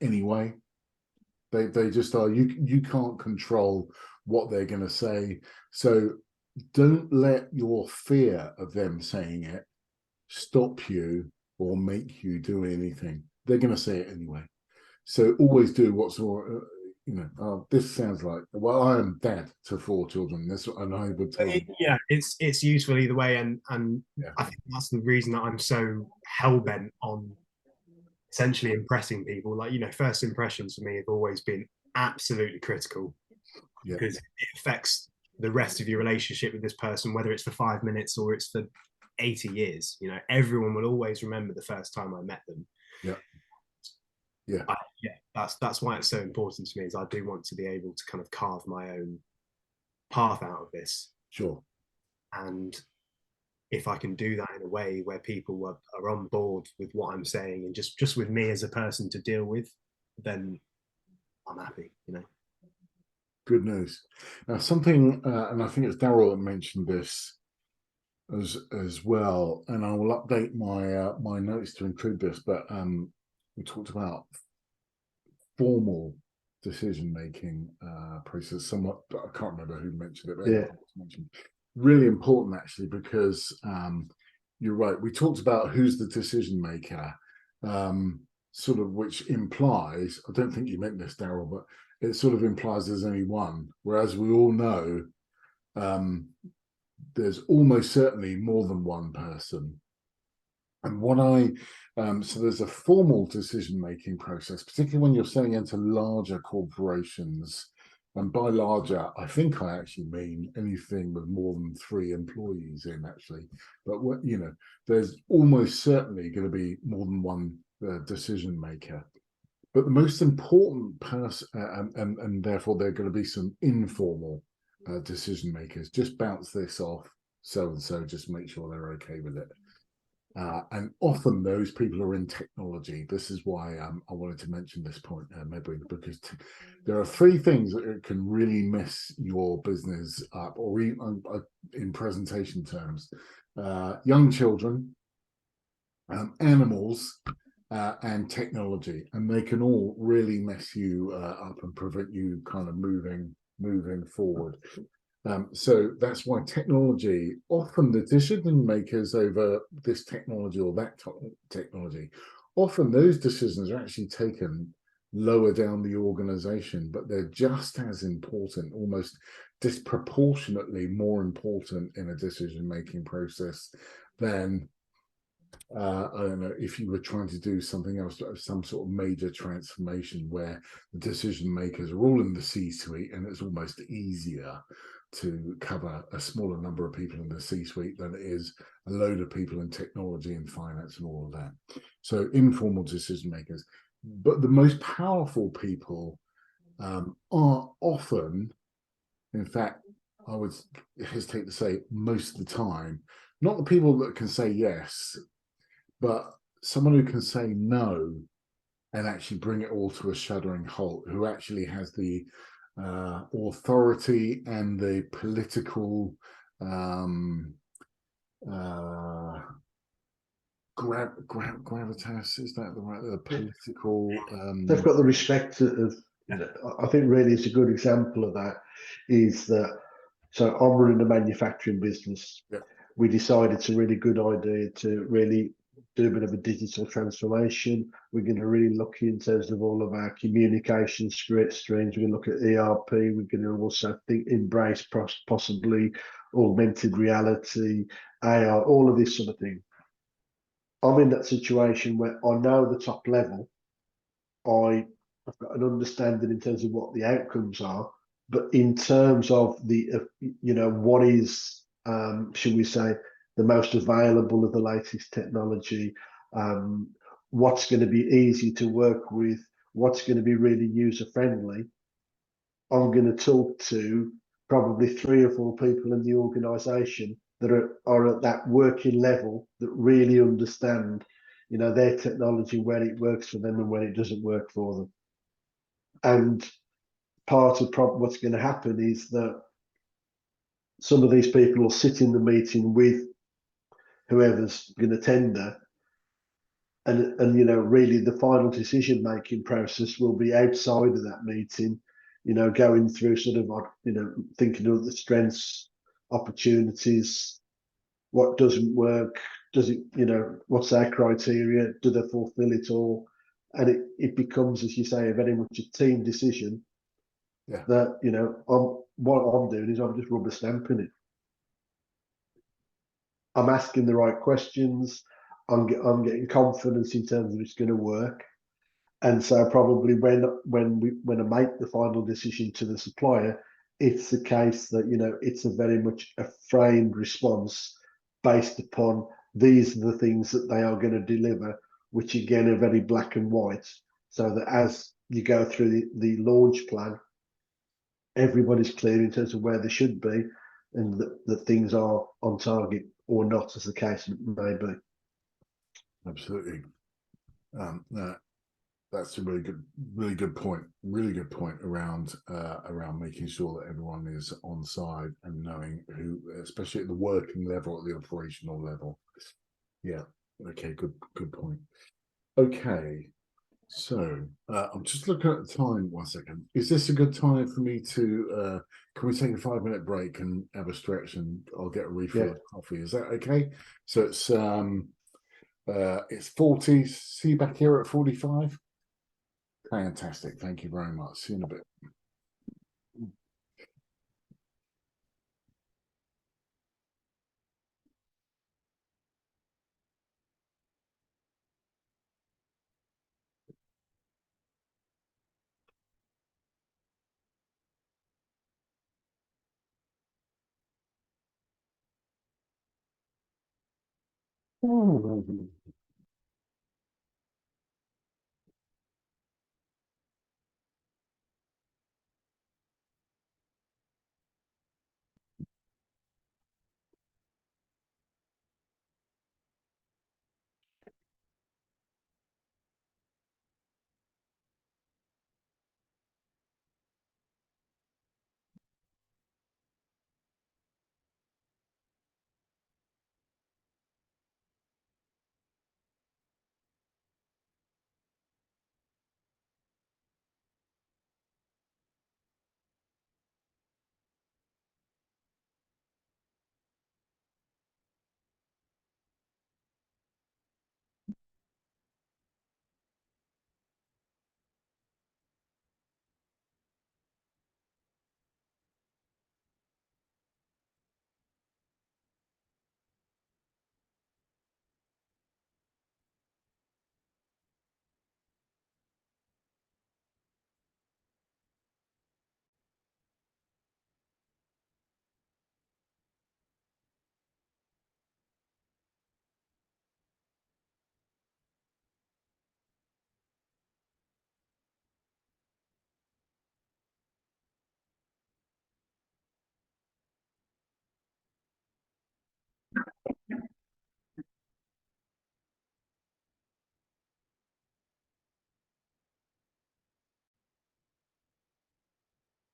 anyway. They just are. You can't control what they're going to say. So don't let your fear of them saying it stop you or make you do anything. They're going to say it anyway. So always do what's more. You know, this sounds like, well, I am dad to 4 children. This, and I would tell them. Yeah, it's useful either way, and Yeah. I think that's the reason that I'm so hell bent on essentially impressing people. Like, you know, first impressions for me have always been absolutely critical Yeah. because it affects the rest of your relationship with this person, whether it's for 5 minutes or it's for 80 years. You know, everyone will always remember the first time I met them. Yeah. Yeah. Yeah, that's why it's so important to me, is I do want to be able to kind of carve my own path out of this. Sure. And if I can do that in a way where people are on board with what I'm saying and just with me as a person to deal with, then I'm happy, you know. Good news. Now, something, and I think it's Daryl that mentioned this as well, and I will update my my notes to include this. But we talked about formal decision making process. Somewhat, I can't remember who mentioned it, but Yeah. mentioned. Really important actually, because you're right. We talked about who's the decision maker, sort of, which implies, I don't think you meant this, Daryl, but it sort of implies there's only one. Whereas we all know there's almost certainly more than one person. And what so there's a formal decision-making process, particularly when you're selling into larger corporations. And by larger, I think I actually mean anything with more than 3 employees in, actually. But what, you know, there's almost certainly going to be more than one decision maker. But the most important person, and therefore there are going to be some informal decision makers. Just bounce this off so and so, just make sure they're okay with it. And often those people are in technology. This is why I wanted to mention this point, Medwin, because there are 3 things that can really mess your business up, or even in presentation terms: young children, animals, and technology, and they can all really mess you up and prevent you kind of moving forward. So that's why technology, often the decision makers over this technology or that technology, often those decisions are actually taken lower down the organization, but they're just as important, almost disproportionately more important in a decision making process than I don't know, if you were trying to do something else, some sort of major transformation where the decision makers are all in the C-suite, and it's almost easier to cover a smaller number of people in the C-suite than it is a load of people in technology and finance and all of that. So informal decision makers, but the most powerful people are often, in fact, I would hesitate to say most of the time, not the people that can say yes, but someone who can say no and actually bring it all to a shuddering halt, who actually has the authority and the political uh, gravitas, is that the right political They've got the respect of, you know, I think really it's a good example of that is that, so I'm running a manufacturing business. yeah. We decided it's a really good idea to really do a bit of a digital transformation. We're going to really look in terms of all of our communication streams. We're going to look at ERP. We're going to also embrace possibly augmented reality, AI, all of this sort of thing. I'm in that situation where I know the top level. I've got an understanding in terms of what the outcomes are, but in terms of the, you know, what is, should we say, the most available of the latest technology, what's going to be easy to work with, what's going to be really user friendly. I'm going to talk to probably 3 or 4 people in the organisation that are at that working level that really understand, you know, their technology, where it works for them and when it doesn't work for them. And part of what's going to happen is that some of these people will sit in the meeting with whoever's going to tender, and you know, really the final decision making process will be outside of that meeting, you know, going through sort of, you know, thinking of the strengths, opportunities, what doesn't work, does it, you know, what's their criteria, do they fulfill it all? And it becomes, as you say, very much a team decision. Yeah. That, you know, what I'm doing is I'm just rubber stamping it. I'm asking the right questions. I'm getting confidence in terms of it's going to work. And so probably when I make the final decision to the supplier, it's the case that, you know, it's a very much a framed response based upon these are the things that they are going to deliver, which again are very black and white. So that as you go through the launch plan, everybody's clear in terms of where they should be, and that things are on target or not, as the case may be. Absolutely. That's a really good point. Really good point around making sure that everyone is on side and knowing who, especially at the working level, at the operational level. Yeah. Okay. Good point. Okay. So I'm just looking at the time. 1 second. Is this a good time for me to? Can we take a 5-minute break and have a stretch, and I'll get a refill of coffee? Is that okay? So it's 40. See you back here at 45. Fantastic. Thank you very much. See you in a bit.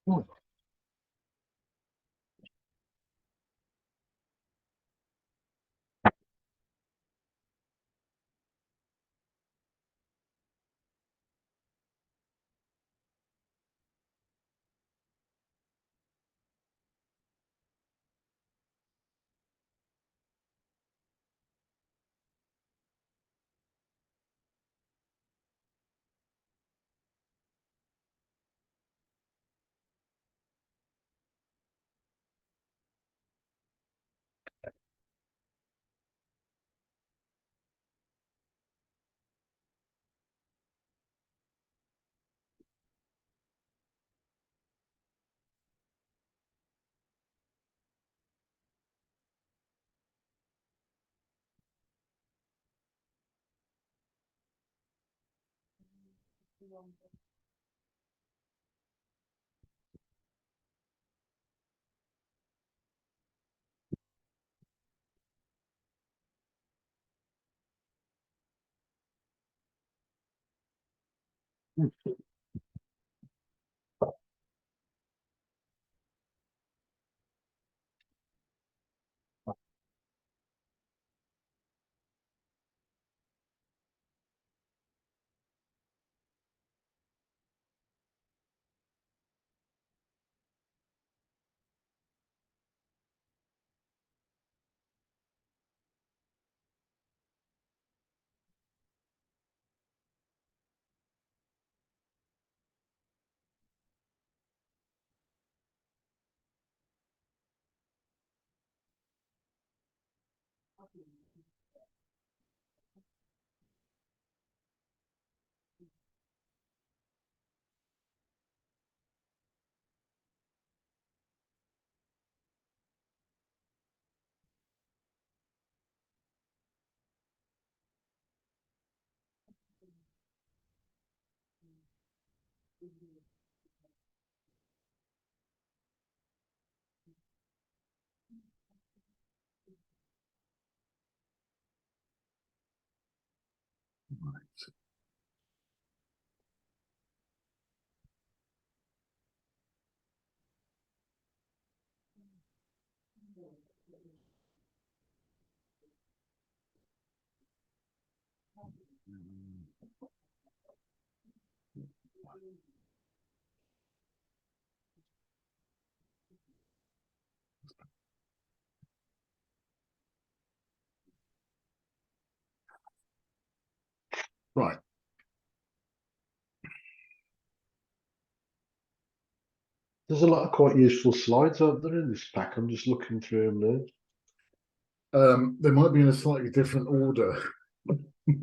Hmm. Right. There's a lot of quite useful slides out there in this pack. I'm just looking through them now. They might be in a slightly different order,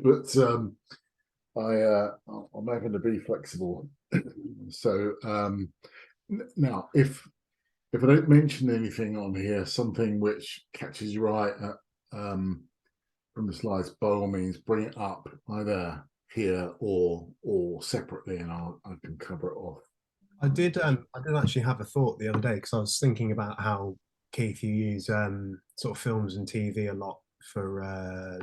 but I'm having to be flexible. So now, if I don't mention anything on here, something which catches your eye from the slides, by all means, bring it up either here or separately, and I can cover it off. I did actually have a thought the other day because I was thinking about how, Keith, you use sort of films and TV a lot for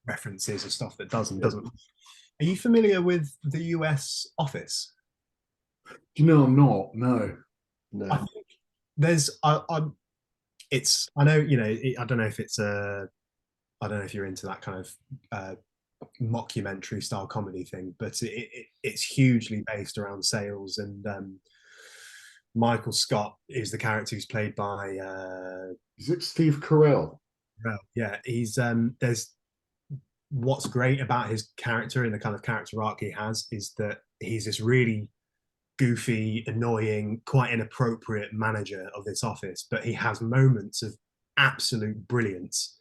references and stuff that doesn't. Are you familiar with the US Office? Do you know I'm not? No. I No. think there's I know, you know, I don't know if it's I don't know if you're into that kind of mockumentary style comedy thing, but it's hugely based around sales. And Michael Scott is the character who's played by Is it Steve Carell? yeah, he's there's what's great about his character and the kind of character arc he has is that he's this really goofy, annoying, quite inappropriate manager of this office, but he has moments of absolute brilliance.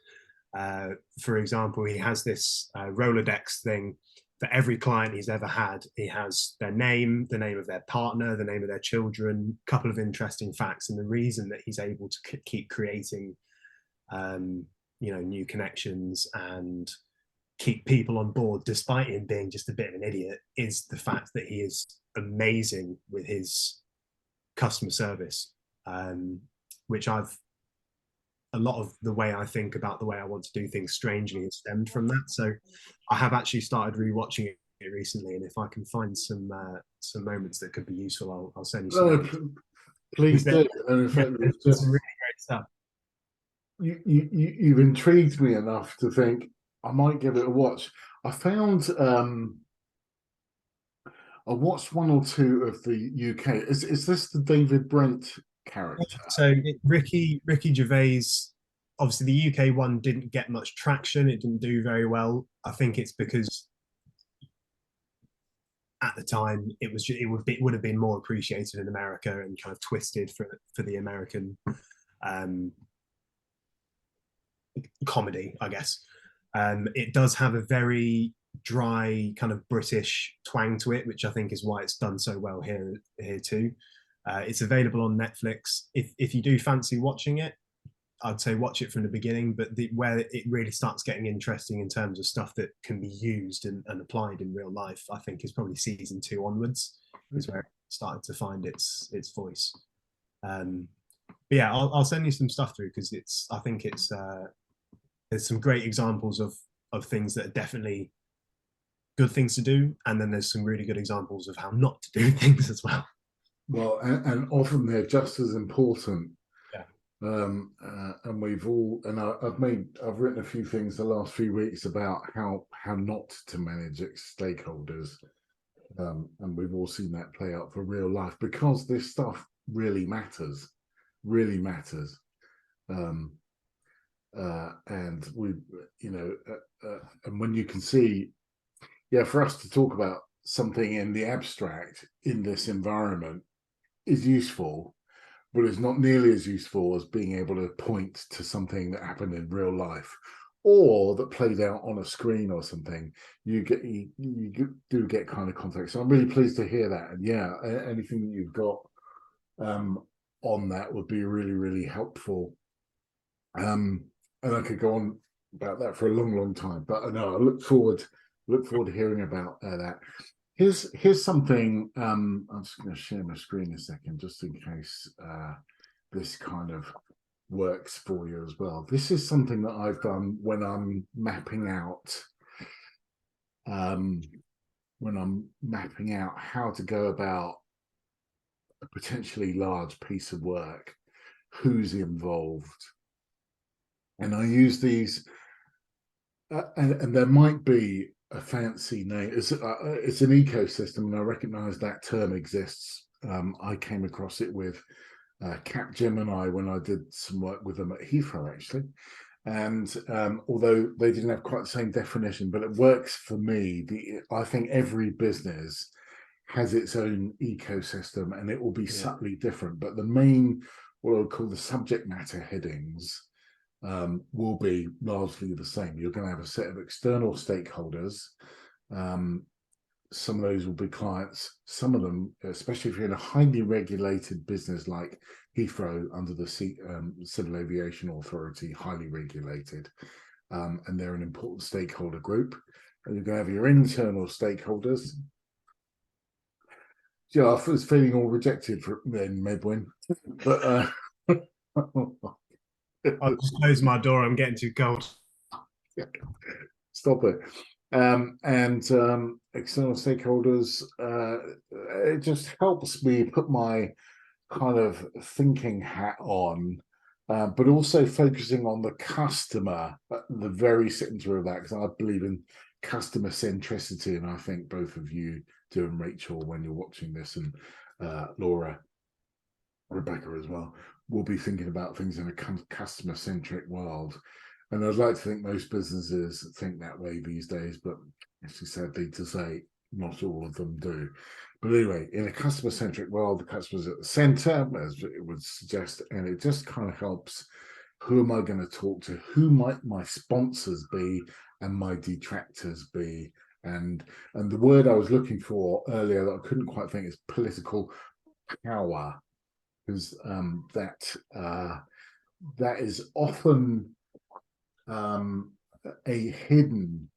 For example, he has this Rolodex thing for every client he's ever had. He has their name, the name of their partner, the name of their children, a couple of interesting facts, and the reason that he's able to keep creating, new connections and keep people on board despite him being just a bit of an idiot is the fact that he is amazing with his customer service, which I've a lot of the way I think about the way I want to do things strangely has stemmed from that. So I have actually started rewatching it it recently, and if I can find some moments that could be useful, I'll send you some. No, please do. And in fact, it's Some just really great stuff. you've intrigued me enough to think I might give it a watch. I found I watched one or two of the UK. Is this the David Brent character? So Ricky Gervais, obviously the UK one didn't get much traction. It didn't do very well. I think it's because at the time it would have been more appreciated in America and kind of twisted for the American comedy, I guess. It does have a very dry kind of British twang to it, which I think is why it's done so well here too. It's available on Netflix. If you do fancy watching it, I'd say watch it from the beginning. But where it really starts getting interesting in terms of stuff that can be used and applied in real life, I think is probably season 2 onwards is where it started to find its voice. But yeah, I'll send you some stuff through because I think there's some great examples of things that are definitely good things to do, and then there's some really good examples of how not to do things as well. Well, and often they're just as important. Yeah. And I've written a few things the last few weeks about how not to manage stakeholders, and we've all seen that play out for real life because this stuff really matters. And we, and when you can see, for us to talk about something in the abstract in this environment is useful, but it's not nearly as useful as being able to point to something that happened in real life or that played out on a screen or something. You do get kind of context. So I'm really pleased to hear that. And anything that you've got on that would be really, really helpful. And I could go on about that for a long time, but I know I look forward to hearing about that. Here's something. I'm just going to share my screen a second, just in case this kind of works for you as well. This is something that I've done when I'm mapping out how to go about a potentially large piece of work, who's involved, and I use these. And there might be a fancy name. It's an ecosystem, and I recognize that term exists. I came across it with Capgemini when I did some work with them at Heathrow, actually. And although they didn't have quite the same definition, but it works for me. I think every business has its own ecosystem, and it will be subtly different. But the main, what I would call the subject matter headings, will be largely the same. You're going to have a set of external stakeholders. Some of those will be clients. Some of them, especially if you're in a highly regulated business like Heathrow under the Civil Aviation Authority, highly regulated, and they're an important stakeholder group. And you're going to have your internal stakeholders. Yeah, I was feeling all rejected in Medwin, but I'll just close my door. I'm getting too cold. Stop it. And external stakeholders, it just helps me put my kind of thinking hat on, but also focusing on the customer at the very center of that, because I believe in customer centricity, and I think both of you do, and Rachel, when you're watching this, and Laura, Rebecca as well, will be thinking about things in a customer-centric world. And I'd like to think most businesses think that way these days, but actually, sadly to say, not all of them do. But anyway, in a customer-centric world, the customer's at the center, as it would suggest, and it just kind of helps. Who am I going to talk to? Who might my sponsors be and my detractors be? And the word I was looking for earlier that I couldn't quite think is political power, because that is often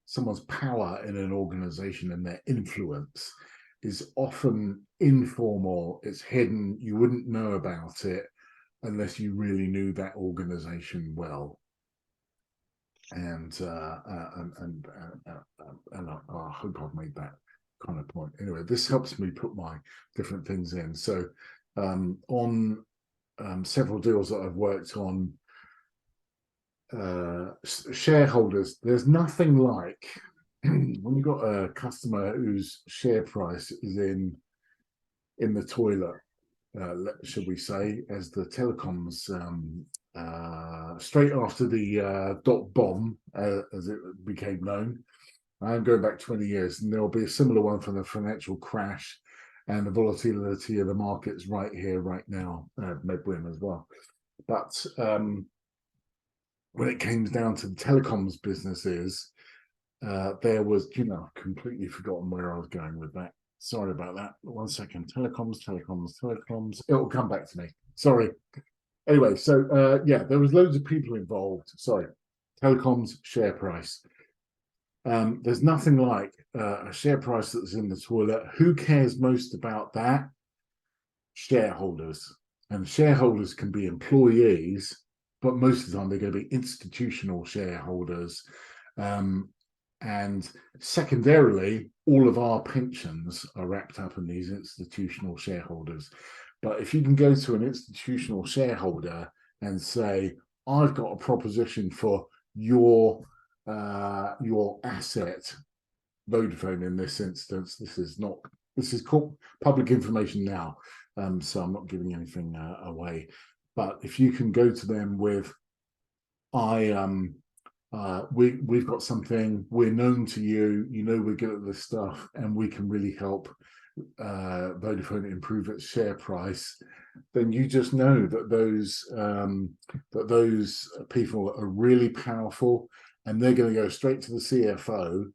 someone's power in an organization, and their influence is often informal. It's hidden. You wouldn't know about it unless you really knew that organization well. And I hope I've made that kind of point. Anyway, this helps me put my different things in. So on several deals that I've worked on, shareholders, there's nothing like when you've got a customer whose share price is in the toilet, should we say, as the telecoms straight after the dot bomb, as it became known. I'm going back 20 years, and there'll be a similar one for the financial crash and the volatility of the markets right here, right now, Medwin as well. But when it came down to the telecoms businesses, there was, completely forgotten where I was going with that. Sorry about that. 1 second. Telecoms. It'll come back to me. Sorry. Anyway, so yeah, there was loads of people involved. Sorry. Telecoms share price. There's nothing like a share price that's in the toilet. Who cares most about that? Shareholders. And shareholders can be employees, but most of the time they're going to be institutional shareholders. And secondarily, all of our pensions are wrapped up in these institutional shareholders. But if you can go to an institutional shareholder and say, I've got a proposition for your asset, Vodafone in this instance, this is called public information now, so I'm not giving anything away. But if you can go to them with, we've got something, we're known to you, we're good at this stuff, and we can really help Vodafone improve its share price, then you just know that those people are really powerful, and they're going to go straight to the CFO,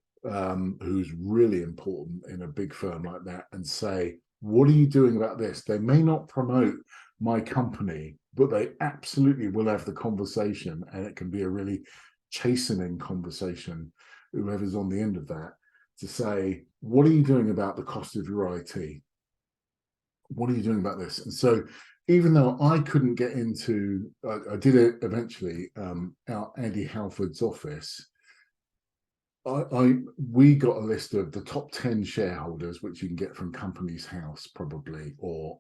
who's really important in a big firm like that, and say, what are you doing about this? They may not promote my company, but they absolutely will have the conversation, and it can be a really chastening conversation, whoever's on the end of that, to say, what are you doing about the cost of your IT? What are you doing about this? And so even though I couldn't get into, I did it eventually, out Andy Halford's office, we got a list of the top 10 shareholders, which you can get from Companies House probably, or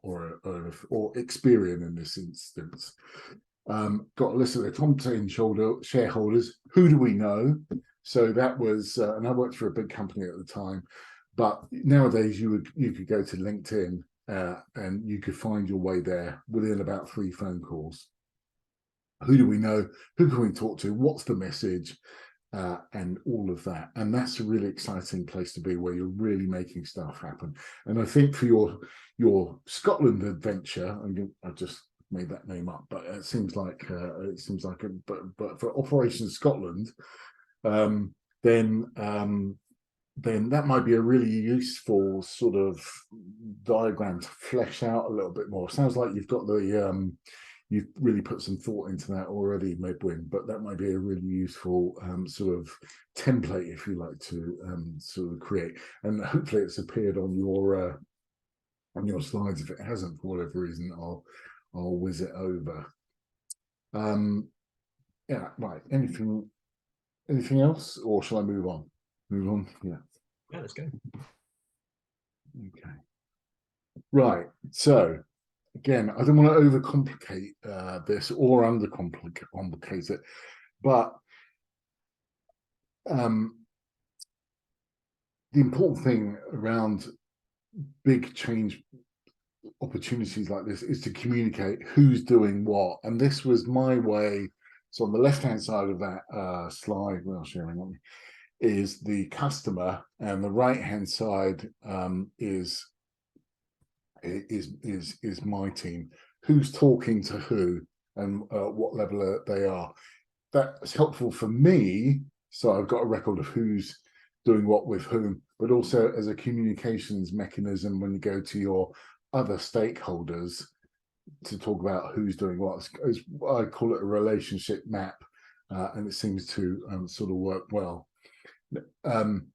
Experian in this instance. Got a list of the top 10 shareholders. Who do we know? So that was, and I worked for a big company at the time, but nowadays you could go to LinkedIn and you could find your way there within about 3 phone calls. Who do we know? Who can we talk to? What's the message? And all of that. And that's a really exciting place to be, where you're really making stuff happen. And I think for your Scotland adventure, I just made that name up, but it seems like but for Operation Scotland, then that might be a really useful sort of diagram to flesh out a little bit more. Sounds like you've got the you've really put some thought into that already, Medwin, but that might be a really useful sort of template, if you like, to sort of create. And hopefully it's appeared on your slides. If it hasn't, for whatever reason, I'll whiz it over. Yeah, right. Anything else, or shall I move on? Move on. Yeah, let's go. Okay. Right. So again, I don't want to overcomplicate this or undercomplicate it, but the important thing around big change opportunities like this is to communicate who's doing what. And this was my way. So on the left-hand side of that slide, well, sharing on, is the customer, and the right-hand side is my team. Who's talking to who, and what level they are. That's helpful for me, so I've got a record of who's doing what with whom, but also as a communications mechanism when you go to your other stakeholders to talk about who's doing what. I call it a relationship map, and it seems to sort of work well. I'm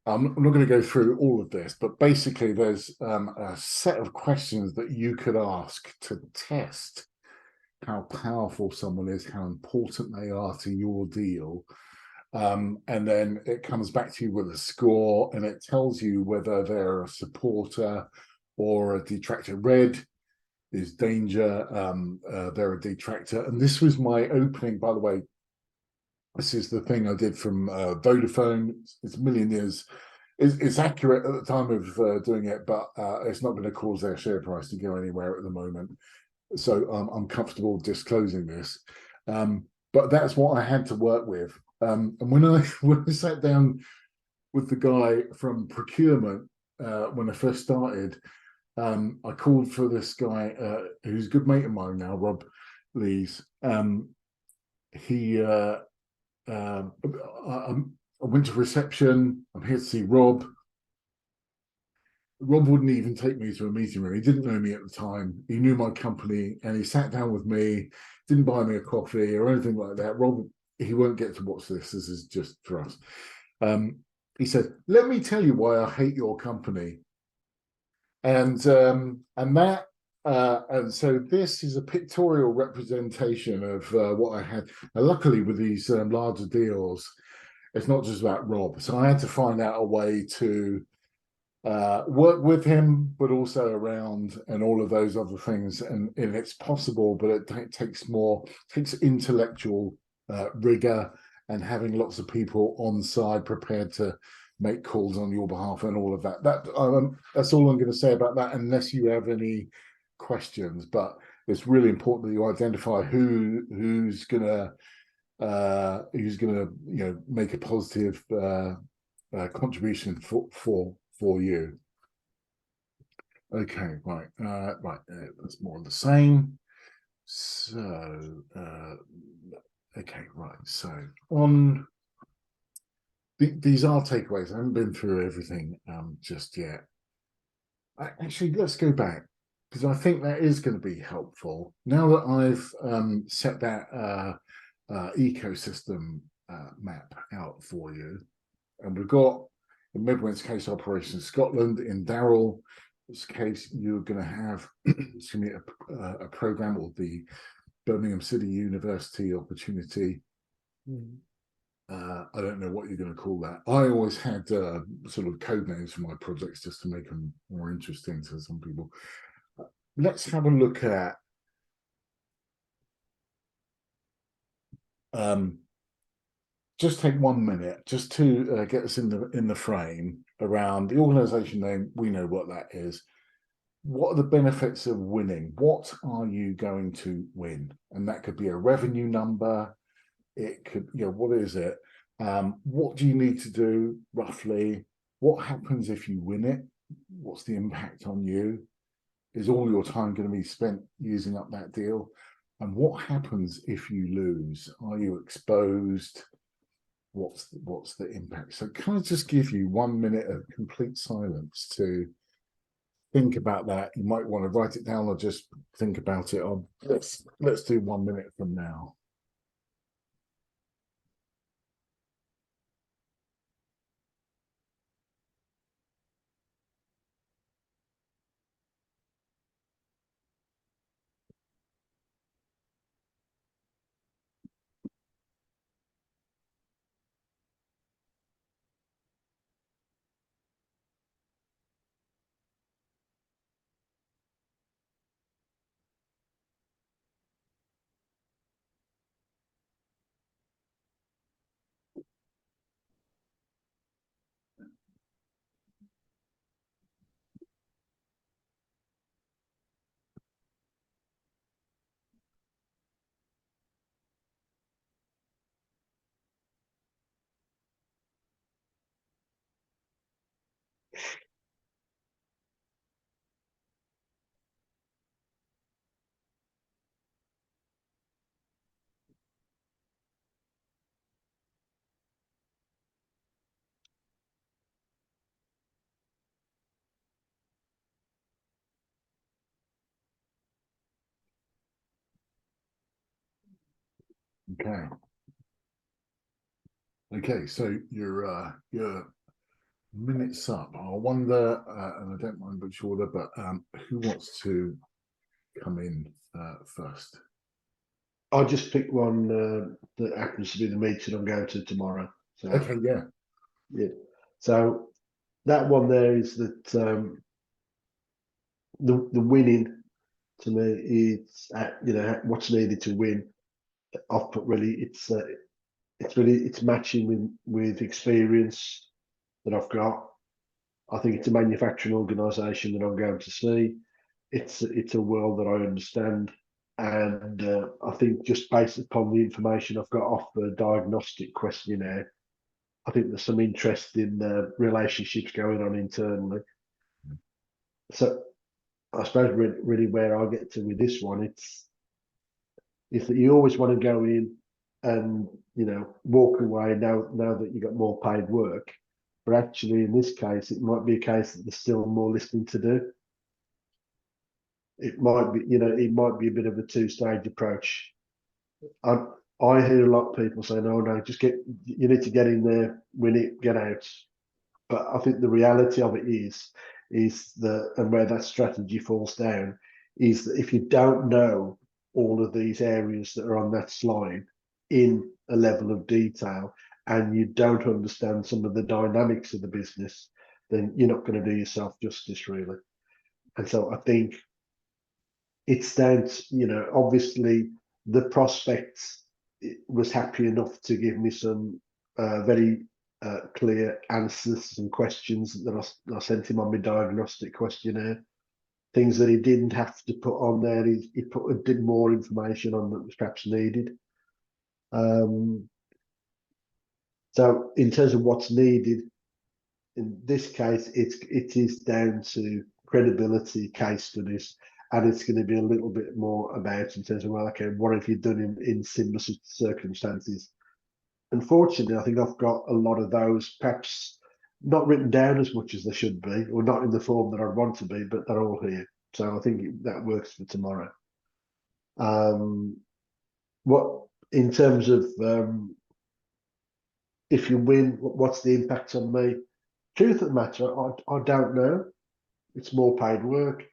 not going to go through all of this, but basically there's a set of questions that you could ask to test how powerful someone is, how important they are to your deal. And then it comes back to you with a score, and it tells you whether they're a supporter or a detractor. Red is danger, they're a detractor. And this was my opening, by the way. This is the thing I did from Vodafone. It's a million years. It's accurate at the time of doing it, but it's not going to cause their share price to go anywhere at the moment. So I'm comfortable disclosing this. But that's what I had to work with. And when I sat down with the guy from procurement when I first started, I called for this guy who's a good mate of mine now, Rob Lees. He I went to reception. I'm here to see Rob. Rob wouldn't even take me to a meeting room. He didn't know me at the time. He knew my company, and he sat down with me, didn't buy me a coffee or anything like that. Rob, he won't get to watch this. This is just for us. He said, "Let me tell you why I hate your company." And so this is a pictorial representation of what I had. Now, luckily, with these larger deals, it's not just about Rob. So I had to find out a way to work with him, but also around and all of those other things. And it's possible, but it takes intellectual rigor and having lots of people on side prepared to make calls on your behalf and all of that. That's all I'm going to say about that, unless you have any questions. But it's really important that you identify who's gonna make a positive contribution for you. Okay, right, that's more of the same. So okay, right. So on these are takeaways. I haven't been through everything just yet. Actually, let's go back, because I think that is going to be helpful. Now that I've set that ecosystem map out for you, and we've got, in Midwin's case, Operation Scotland. In Daryl's case, you're going to have a program, or the Birmingham City University opportunity. I don't know what you're going to call that. I always had sort of code names for my projects just to make them more interesting to some people. Let's have a look at just take 1 minute just to get us in the frame around the organization name. We know what that is. What are the benefits of winning? What are you going to win? And that could be a revenue number. It could, what is it? What do you need to do roughly? What happens if you win it? What's the impact on you? Is all your time going to be spent using up that deal? And what happens if you lose? Are you exposed? What's the impact? So can I just give you 1 minute of complete silence to think about that? You might want to write it down or just think about it. Let's do 1 minute from now. Okay, so you're minutes up. I wonder, and I don't mind which order, but who wants to come in first? I'll just pick one that happens to be the meeting I'm going to tomorrow. So Okay, yeah. yeah, so that one there is that the winning to me is what's needed to win. I've put really it's matching with experience that I've got. I think it's a manufacturing organisation that I'm going to see. It's a world that I understand, and I think just based upon the information I've got off the diagnostic questionnaire, I think there's some interesting relationships going on internally. So I suppose really where I get to with this one, it's that you always want to go in and walk away now that you got more paid work, but actually in this case it might be a case that there's still more listening to do. It might be it might be a bit of a two-stage approach. I hear a lot of people saying, "Oh no, you need to get in there, win it, get out." But I think the reality of it is that, and where that strategy falls down, is that if you don't know all of these areas that are on that slide in a level of detail, and you don't understand some of the dynamics of the business, then you're not going to do yourself justice, really. And so I think it's down to, obviously the prospects was happy enough to give me some very clear answers and questions that I sent him on my diagnostic questionnaire. Things that he didn't have to put on there, he did more information on that was perhaps needed. So in terms of what's needed, in this case, it is down to credibility, case studies, and it's going to be a little bit more about in terms of, well, okay, what have you done in similar circumstances? Unfortunately, I think I've got a lot of those perhaps not written down as much as they should be, or not in the form that I want to be, but they're all here. So I think that works for tomorrow. What in terms of if you win, what's the impact on me? Truth of the matter, I don't know. It's more paid work,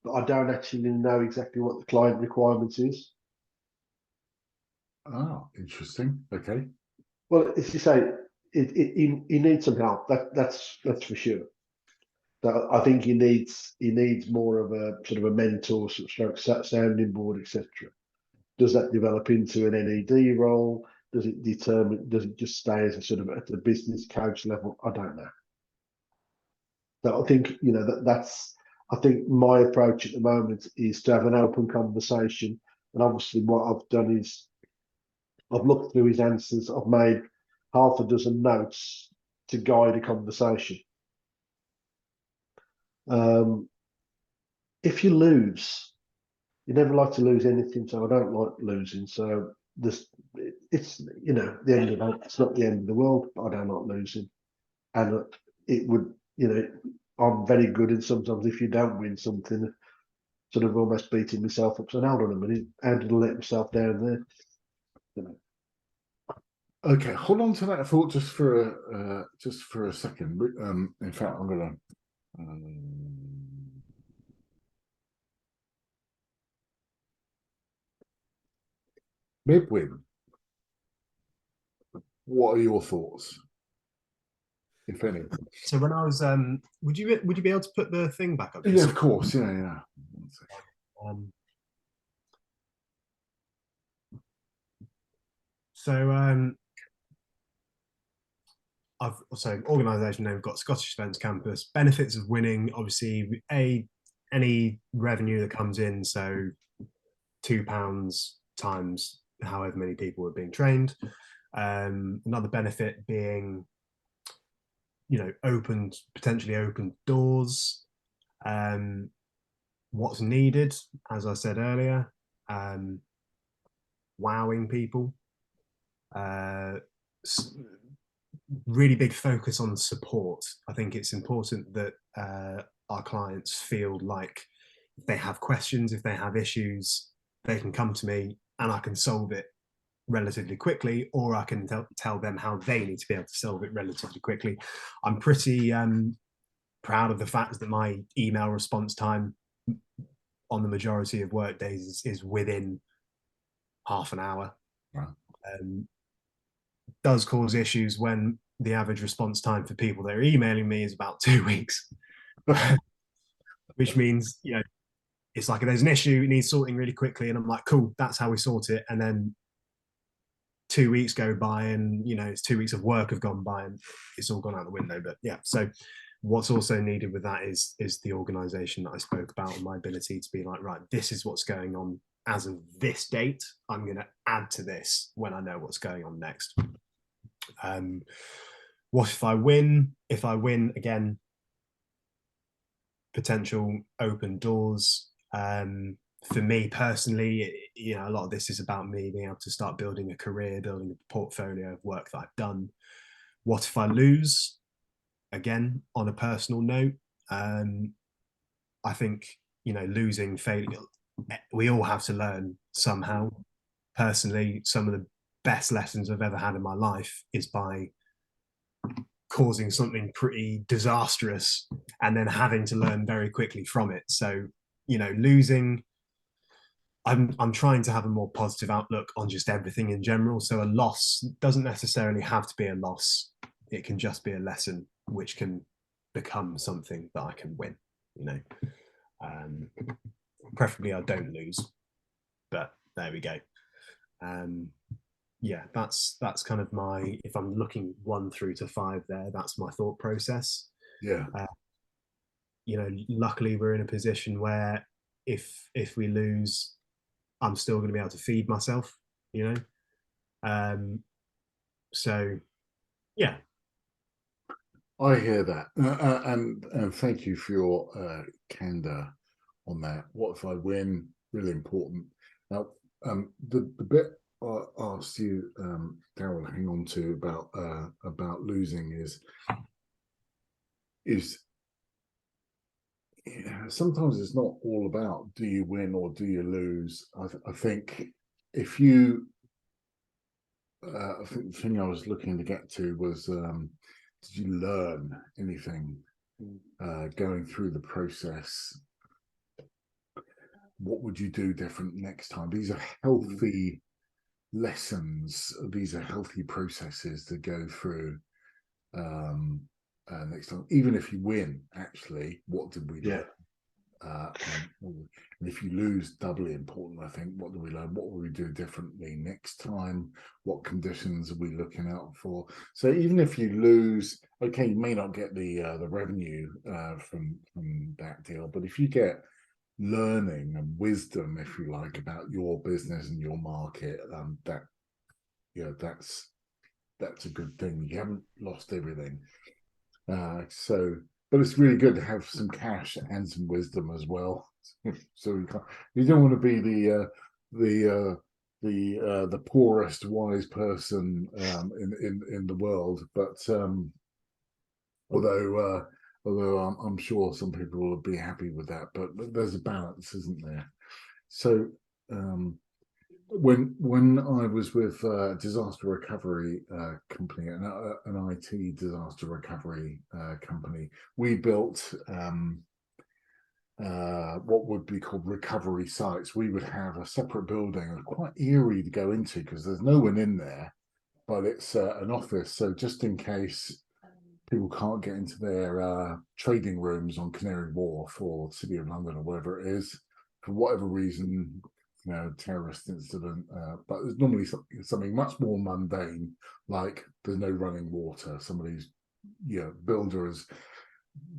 but I don't actually know exactly what the client requirements is. Oh, interesting. Okay. Well, as you say, he needs some help. That's for sure. So I think he needs more of a sort of a mentor, stroke sounding board, etc. Does that develop into an NED role? Does it just stay as a sort of at the business coach level? I don't know. So I think I think my approach at the moment is to have an open conversation. And obviously what I've done is I've looked through his answers. I've made half a dozen notes to guide a conversation. If you lose, you never like to lose anything, so I don't like losing. So it's the end of it's not the end of the world, but I don't like losing. And it would, I'm very good, and sometimes if you don't win something, sort of almost beating myself up. So hold on a minute, how did I let myself down there? Okay, hold on to that thought just for a second. In fact, I'm gonna. Midwin, what are your thoughts, if any? So when I was, would you be able to put the thing back up? Yeah, of course. Yeah. So I've also organisation name. We've got Scottish Events Campus. Benefits of winning, obviously, any revenue that comes in. So £2 times however many people are being trained. Another benefit being, potentially open doors. What's needed, as I said earlier, wowing people. Really big focus on support. I think it's important that our clients feel like if they have questions, if they have issues, they can come to me and I can solve it relatively quickly, or I can tell them how they need to be able to solve it relatively quickly. I'm pretty proud of the fact that my email response time on the majority of work days is within half an hour. Wow. does cause issues when the average response time for people that are emailing me is about 2 weeks, which means, you know, it's like there's an issue, it needs sorting really quickly, and I'm like, cool, that's how we sort it. And then 2 weeks go by, and you know, it's 2 weeks of work have gone by, and it's all gone out the window. But yeah, so what's also needed with that is the organization that I spoke about, and my ability to be like, right, this is what's going on as of this date. I'm going to add to this when I know what's going on next. What if I win? If I win, again, potential open doors. For me personally, you know, a lot of this is about me being able to start building a career, building a portfolio of work that I've done. What if I lose? Again, on a personal note, I think, you know, losing, failure, we all have to learn somehow. Personally, some of the best lessons I've ever had in my life is by causing something pretty disastrous and then having to learn very quickly from it. So, you know, losing, I'm trying to have a more positive outlook on just everything in general. So a loss doesn't necessarily have to be a loss. It can just be a lesson, which can become something that I can win, you know. Preferably I don't lose, but there we go. Yeah, that's kind of my, if I'm looking 1 through to 5 there, that's my thought process. Yeah. You know, luckily we're in a position where if we lose, I'm still going to be able to feed myself, you know. So yeah, I hear that, and thank you for your candor on that. What if I win? Really important. Now, the bit I asked you, Darryl, hang on to about losing is yeah, sometimes it's not all about do you win or do you lose. I think if you, I think the thing I was looking to get to was, did you learn anything going through the process? What would you do different next time? These are healthy lessons. These are healthy processes to go through next time. Even if you win, actually, what did we learn? And if you lose, doubly important, I think. What do we learn? What will we do differently next time? What conditions are we looking out for? So even if you lose, okay, you may not get the revenue from that deal, but if you get learning and wisdom, if you like, about your business and your market, that, you know, that's a good thing. You haven't lost everything. So, but it's really good to have some cash and some wisdom as well. So you don't want to be the poorest wise person in the world, but although I'm sure some people will be happy with that, but there's a balance, isn't there? So when I was with a disaster recovery company, an IT disaster recovery company, we built what would be called recovery sites. We would have a separate building, quite eerie to go into because there's no one in there, but it's an office. So just in case people can't get into their trading rooms on Canary Wharf or City of London or wherever it is, for whatever reason, you know, terrorist incident, but there's normally something much more mundane, like there's no running water. Somebody's, you know, builder has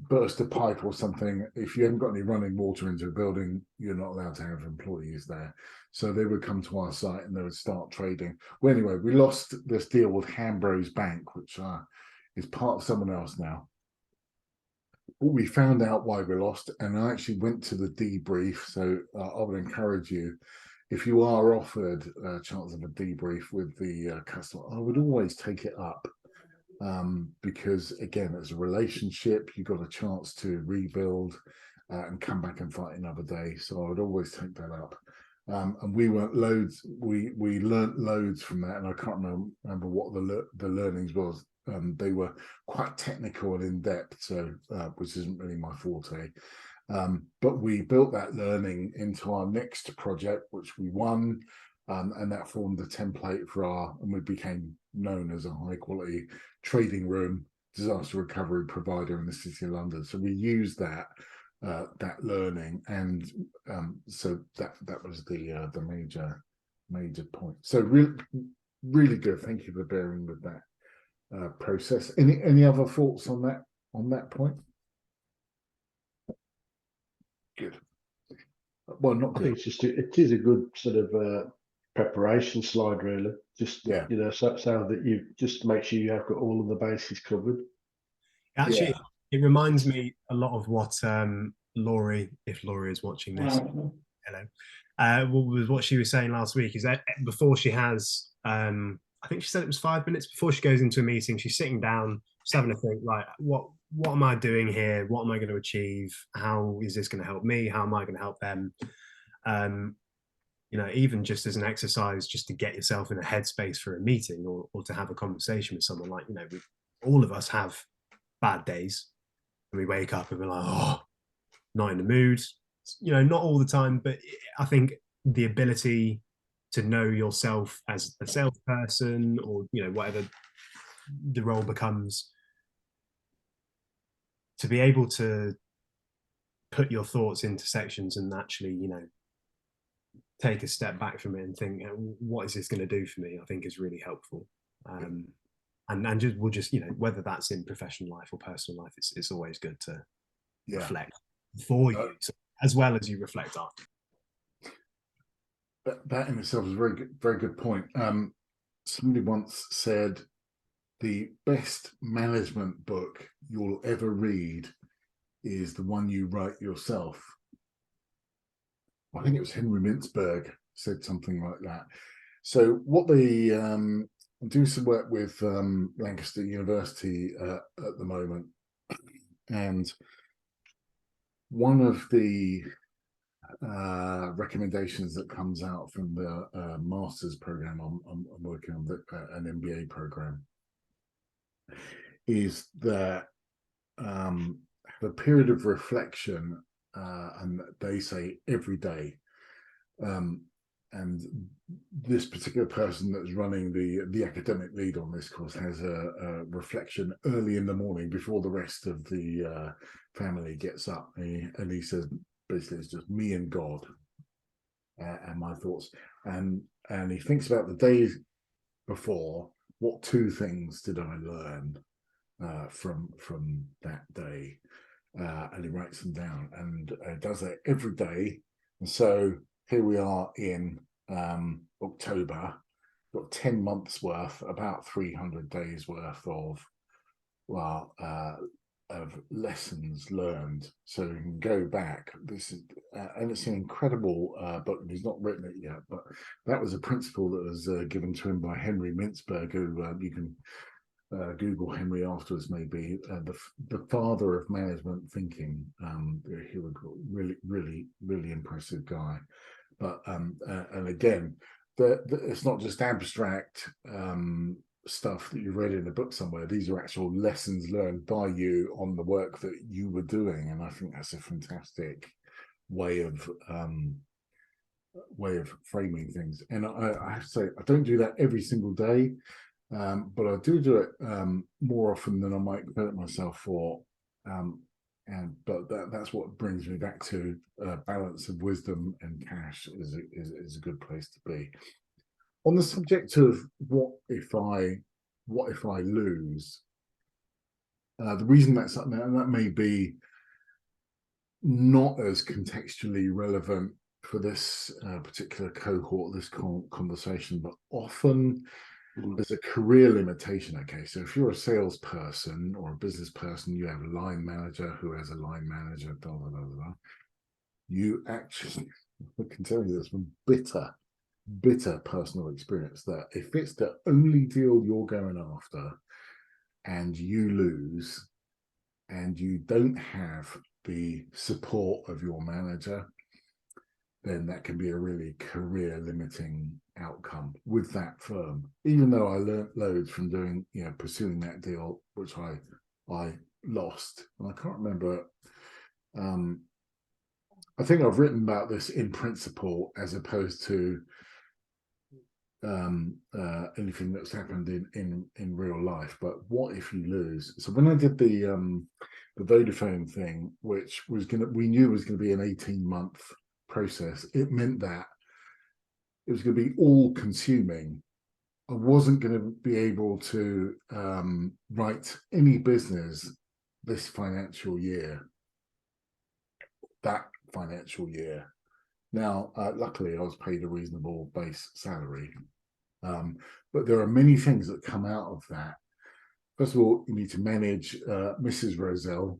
burst a pipe or something. If you haven't got any running water into a building, you're not allowed to have employees there. So they would come to our site and they would start trading. Well, anyway, we lost this deal with Hambros Bank, which is part of someone else now. We found out why we lost, and I actually went to the debrief. So I would encourage you, if you are offered a chance of a debrief with the customer, I would always take it up, because again, it's a relationship. You got a chance to rebuild and come back and fight another day. So I would always take that up. And we weren't loads. We learnt loads from that, and I can't remember what the learnings was. They were quite technical and in depth, so which isn't really my forte. But we built that learning into our next project, which we won. and that formed the template for and we became known as a high quality trading room disaster recovery provider in the City of London. So we used that learning, and so that was the major point. So really good. Thank you for bearing with that process. Any other thoughts on that point? Good. Well, not I good. think it is a good sort of preparation slide, really. Just Yeah. so that you just make sure you have got all of the bases covered. Actually, it reminds me a lot of what Laurie, if Laurie is watching this, hello, was what she was saying last week. Is that before she has, I think she said it was 5 minutes before she goes into a meeting, she's sitting down, just having to think, like, what am I doing here? What am I going to achieve? How is this going to help me? How am I going to help them? You know, even just as an exercise, just to get yourself in a headspace for a meeting, or to have a conversation with someone. Like, you know, all of us have bad days, and we wake up and we're like, oh, not in the mood. You know, not all the time, but I think the ability to know yourself as a salesperson, or, you know, whatever the role becomes, to be able to put your thoughts into sections and actually, you know, take a step back from it and think, what is this going to do for me? I think is really helpful. And just you know, whether that's in professional life or personal life, it's always good to reflect for you, as well as you reflect after. That in itself is a very good point. Somebody once said the best management book you'll ever read is the one you write yourself. I think it was Henry Mintzberg said something like that. So what they do some work with Lancaster University at the moment, and one of the recommendations that comes out from the master's program I'm working on, an MBA program, is that have a period of reflection, and they say every day. And this particular person that's running the academic lead on this course has a reflection early in the morning before the rest of the family gets up, and he says basically it's just me and God and my thoughts, and he thinks about the days before. What two things did I learn from that day? And he writes them down, and does that every day. And so here we are in October, got 10 months worth, about 300 days worth of lessons learned. So you can go back. This is and it's an incredible book. He's not written it yet, but that was a principle that was given to him by Henry Mintzberg, who you can Google Henry afterwards, maybe the father of management thinking. He was really impressive guy. But and again, it's not just abstract stuff that you read in a book somewhere. These are actual lessons learned by you on the work that you were doing, and I think that's a fantastic way of framing things. And I have to say, I don't do that every single day. But I do it more often than I might credit myself for, but that's what brings me back to balance of wisdom and cash is a good place to be. On the subject of what if I lose, the reason that's something that may be not as contextually relevant for this particular cohort, this conversation, but often there's a career limitation. Okay, so if you're a salesperson or a business person, you have a line manager who has a line manager, blah, blah, blah, blah. You actually, I can tell you this from bitter personal experience, that if it's the only deal you're going after and you lose and you don't have the support of your manager, then that can be a really career limiting outcome with that firm. Even though I learned loads from pursuing that deal, which I lost, and I can't remember. I think I've written about this in principle as opposed to anything that's happened in real life, but what if you lose? So when I did the Vodafone thing, which we knew was gonna be an 18-month process, it meant that it was gonna be all consuming. I wasn't going to be able to write any business this financial year, that financial year. Now, luckily, I was paid a reasonable base salary, but there are many things that come out of that. First of all, you need to manage Mrs. Roselle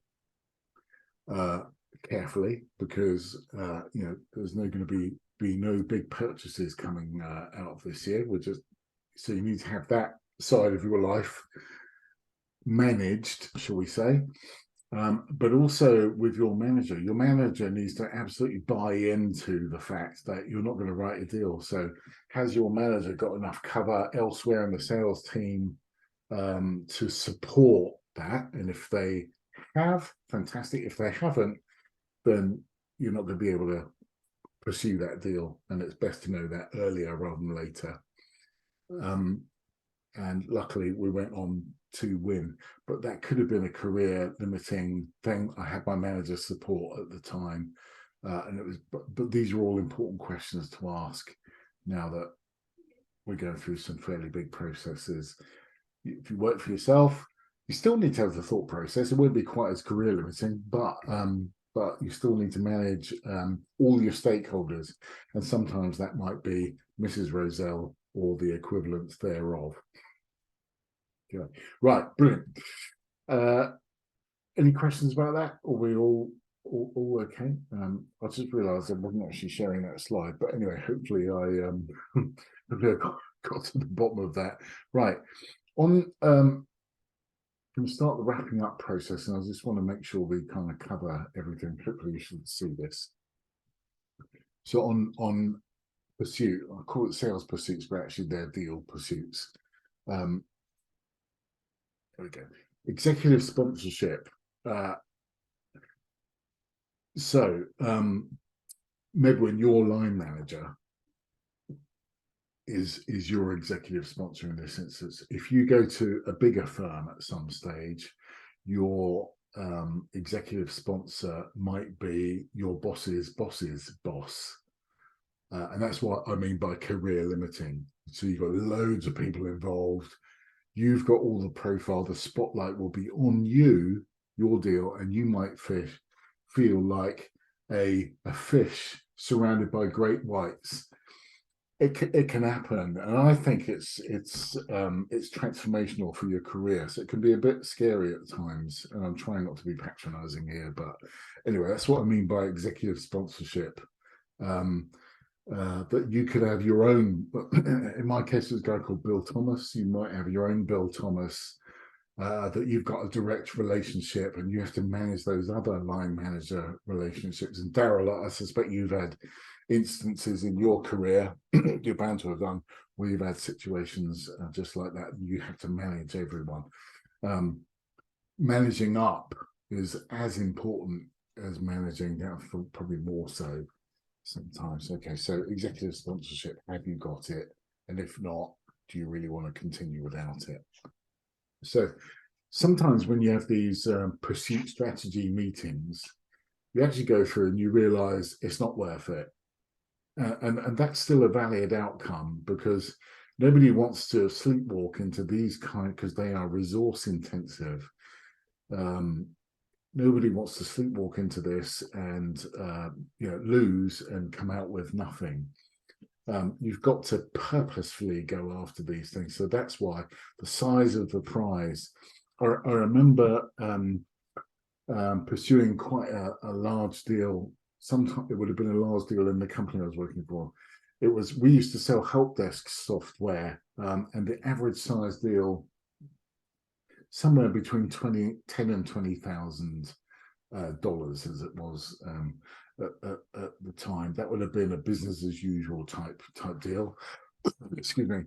carefully, because there's no going to be no big purchases coming out of this year. So you need to have that side of your life managed, shall we say, but also with your manager needs to absolutely buy into the fact that you're not going to write a deal. So has your manager got enough cover elsewhere in the sales team to support that? And if they have, fantastic. If they haven't, then you're not going to be able to pursue that deal, and it's best to know that earlier rather than later. And luckily we went on to win, but that could have been a career limiting thing. I had my manager's support at the time, and it was, but these are all important questions to ask now that we're going through some fairly big processes. If you work for yourself, you still need to have the thought process. It won't be quite as career limiting, but you still need to manage all your stakeholders, and sometimes that might be Mrs. Roselle or the equivalents thereof. Okay. Right, brilliant. Any questions about that? Or we all okay? I just realised I wasn't actually sharing that slide, but anyway, hopefully I hopefully I got to the bottom of that. Right. On can we start the wrapping up process, and I just want to make sure we kind of cover everything. Hopefully you should see this. So on pursuit, I call it sales pursuits, but actually they're deal pursuits. There we go. Executive sponsorship. Medwin, your line manager is your executive sponsor in this instance. If you go to a bigger firm at some stage, your executive sponsor might be your boss's boss's boss. And that's what I mean by career limiting. So you've got loads of people involved. You've got all the profile, the spotlight will be on you, your deal, and you might feel like a fish surrounded by great whites. It can happen, and I think it's transformational for your career. So it can be a bit scary at times, and I'm trying not to be patronizing here, but anyway, that's what I mean by executive sponsorship. That you could have your own. In my case, there's a guy called Bill Thomas. You might have your own Bill Thomas that you've got a direct relationship, and you have to manage those other line manager relationships. And Daryl, I suspect you've had instances in your career, you're bound to have done, where you've had situations just like that. You have to manage everyone. Managing up is as important as managing down, probably more so sometimes. Okay, so executive sponsorship, have you got it? And if not, do you really want to continue without it? So sometimes when you have these pursuit strategy meetings, you actually go through and you realize it's not worth it. And that's still a valid outcome, because nobody wants to sleepwalk into these because they are resource intensive. Nobody wants to sleepwalk into this and lose and come out with nothing. You've got to purposefully go after these things. So that's why the size of the prize. I remember pursuing quite a large deal. Sometimes it would have been a large deal in the company I was working for. We used to sell help desk software, and the average size deal somewhere between $10,000 and $20,000 as it was at the time. That would have been a business as usual type deal. Excuse me.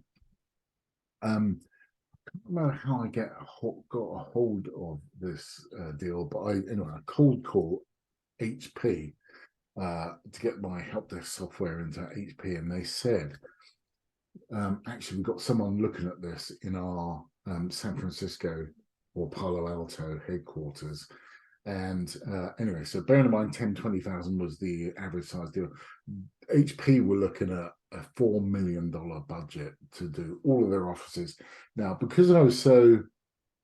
I don't know how I got a hold of this deal, but I cold call HP to get my help desk software into HP, and they said, actually, we've got someone looking at this in our San Francisco or Palo Alto headquarters. And anyway, so bearing in mind 10-20,000 was the average size deal. HP were looking at a $4 million budget to do all of their offices. Now, because I was so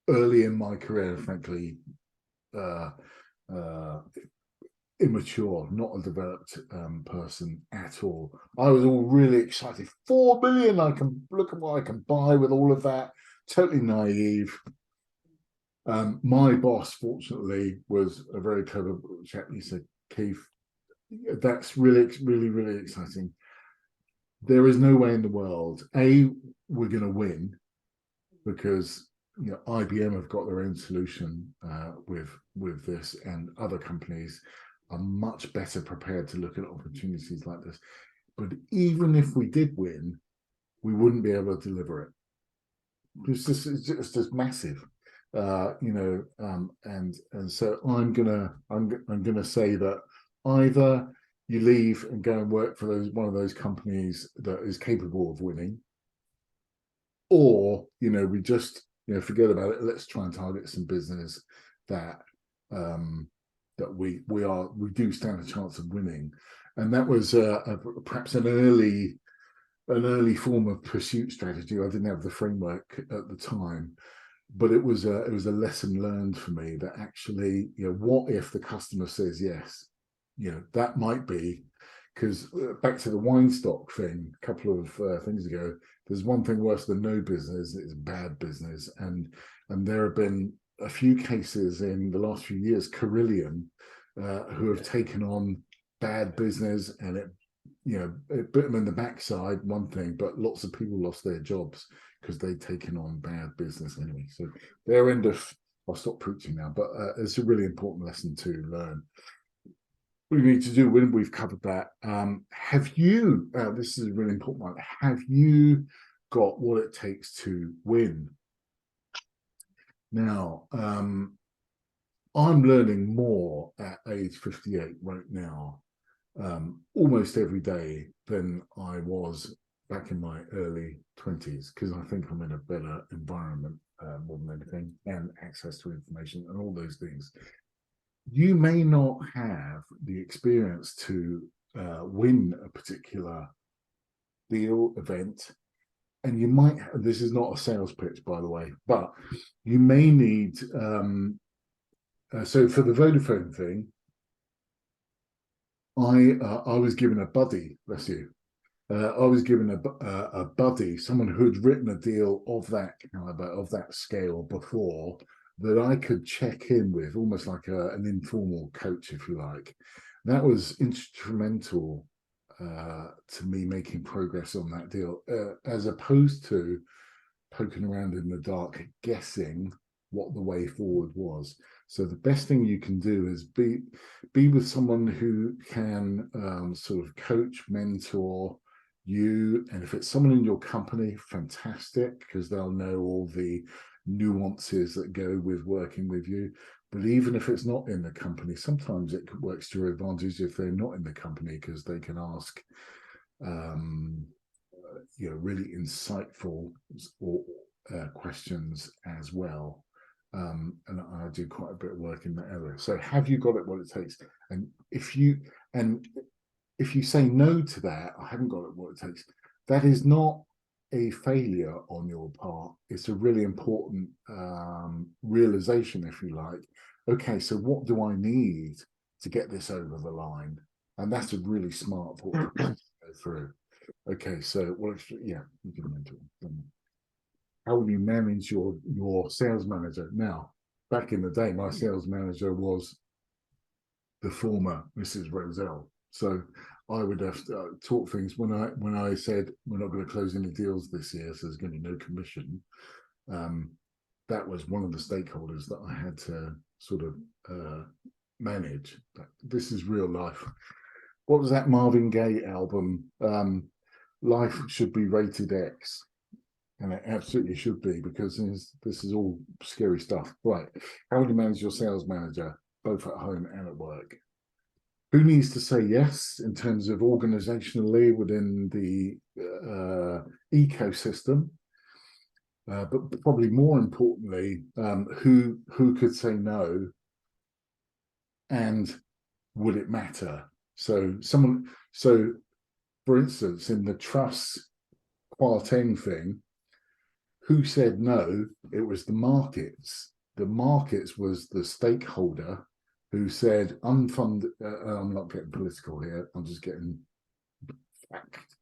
early in my career, frankly, immature, not a developed person at all, I was all really excited. 4 million, I can look at what I can buy with all of that. Totally naive. My boss, fortunately, was a very clever chap. He said, Keith, that's really, really, really exciting. There is no way in the world, A, we're going to win because IBM have got their own solution with this, and other companies are much better prepared to look at opportunities like this. But even if we did win, we wouldn't be able to deliver it. It's just massive. And so I'm gonna say that either you leave and go and work for one of those companies that is capable of winning, or we just forget about it. Let's try and target some business that that we do stand a chance of winning. And that was perhaps an early form of pursuit strategy. I didn't have the framework at the time, but it was a lesson learned for me that actually, what if the customer says yes? That might be, because back to the wine stock thing a couple of things ago, there's one thing worse than no business, it's bad business. And there have been a few cases in the last few years, Carillion, who have taken on bad business, and it bit them in the backside, one thing, but lots of people lost their jobs because they'd taken on bad business anyway. So I'll stop preaching now, but it's a really important lesson to learn. What we need to do when we've covered that, have you, this is a really important one, have you got what it takes to win? Now, I'm learning more at age 58 right now, almost every day, than I was back in my early 20s, because I think I'm in a better environment more than anything, and access to information and all those things. You may not have the experience to win a particular deal, event, and you might, this is not a sales pitch, by the way, but you may need, so for the Vodafone thing, I was given a buddy, bless you. I was given a buddy, someone who had written a deal of that caliber, of that scale before, that I could check in with, almost like an informal coach, if you like. That was instrumental to me making progress on that deal, as opposed to poking around in the dark, guessing what the way forward was. So the best thing you can do is be with someone who can sort of coach, mentor you. And if it's someone in your company, fantastic, because they'll know all the nuances that go with working with you. But even if it's not in the company, sometimes it works to your advantage if they're not in the company, because they can ask really insightful questions as well. And I do quite a bit of work in that area. So have you got it what it takes? And if you say no to that, I haven't got it what it takes, that is not a failure on your part. It's a really important realization, if you like. Okay, so what do I need to get this over the line? And that's a really smart thought to go through. Okay, so you can mentor them. How will you manage your sales manager? Now, back in the day, my sales manager was the former Mrs. Roselle. So I would have to talk things when I said we're not going to close any deals this year, so there's going to be no commission. That was one of the stakeholders that I had to sort of manage. This is real life. What was that Marvin Gaye album? Life should be rated X. And it absolutely should be, because this is all scary stuff. Right. How will you manage your sales manager, both at home and at work? who needs to say yes in terms of organizationally within the ecosystem, but probably more importantly, who could say no, and would it matter? So for instance, in the trust Quarteng thing, who said no? It was the markets. The markets was the stakeholder who said unfunded. I'm not getting political here. I'm just getting fact.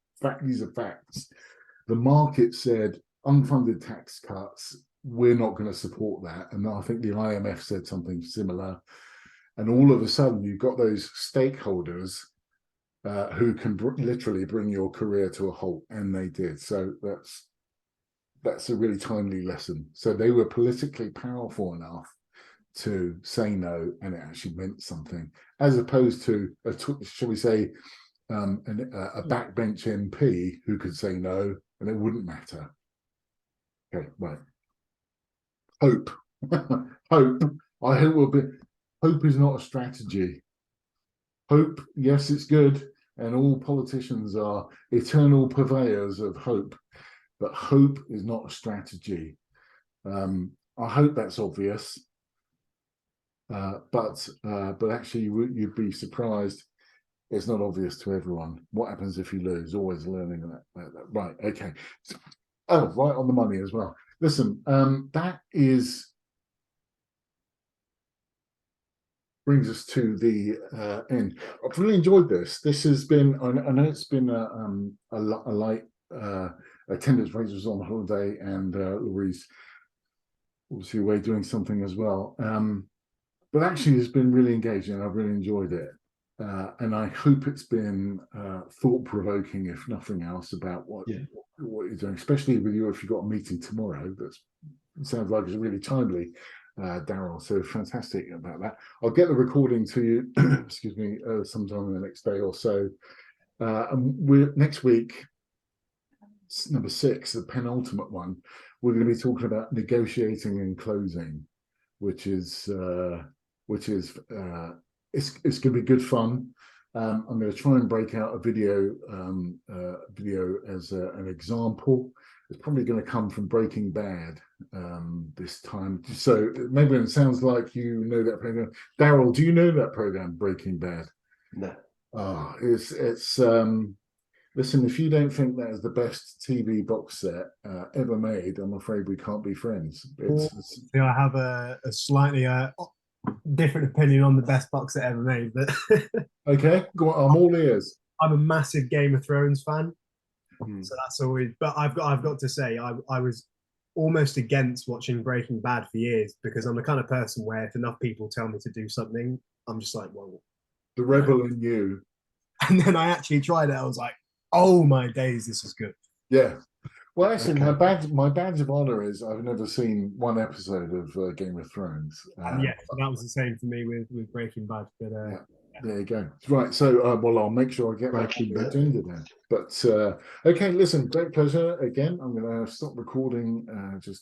These are facts. The market said unfunded tax cuts. We're not going to support that. And I think the IMF said something similar. And all of a sudden, you've got those stakeholders who can literally bring your career to a halt, and they did. So that's a really timely lesson. So they were politically powerful enough to say no, and it actually meant something, as opposed to, shall we say, a backbench MP who could say no, and it wouldn't matter. Okay, right. Hope. Hope. I hope will be. Hope is not a strategy. Hope, yes, it's good, and all politicians are eternal purveyors of hope, but hope is not a strategy. I hope that's obvious, but actually you'd be surprised. It's not obvious to everyone. What happens if you lose? Always learning that. Right, okay. Oh, right on the money as well. Listen, that brings us to the end. I've really enjoyed this. This has been, I know it's been a light attendance. Rachel was on holiday, and Louise obviously away doing something as well. But actually, it's been really engaging. I've really enjoyed it. And I hope it's been thought-provoking, if nothing else, about what you're doing, especially with you if you've got a meeting tomorrow. It sounds like it's really timely, Daryl. So fantastic about that. I'll get the recording to you, excuse me, sometime in the next day or so. And next week, number 6, the penultimate one, we're going to be talking about negotiating and closing, which is it's going to be good fun. I'm going to try and break out a video as an example. It's probably going to come from Breaking Bad this time. So maybe when it sounds like you know that program. Daryl, do you know that program, Breaking Bad? No. Oh, it's listen, if you don't think that is the best TV box set ever made, I'm afraid we can't be friends. I have a slightly different opinion on the best box set ever made, but okay, go on, I'm all ears. I'm a massive Game of Thrones fan, so that's always. But I've got to say, I was almost against watching Breaking Bad for years, because I'm the kind of person where if enough people tell me to do something, I'm just like, well, the rebel in you. And then I actually tried it. I was like, oh my days, this is good. Yeah. Well, actually, my badge of honor is I've never seen one episode of Game of Thrones. Yeah, that was the same for me with Breaking Bad. But yeah, there you go. Right. So, well, I'll make sure I get back to the agenda then. But okay, listen, great pleasure again. I'm going to stop recording just now.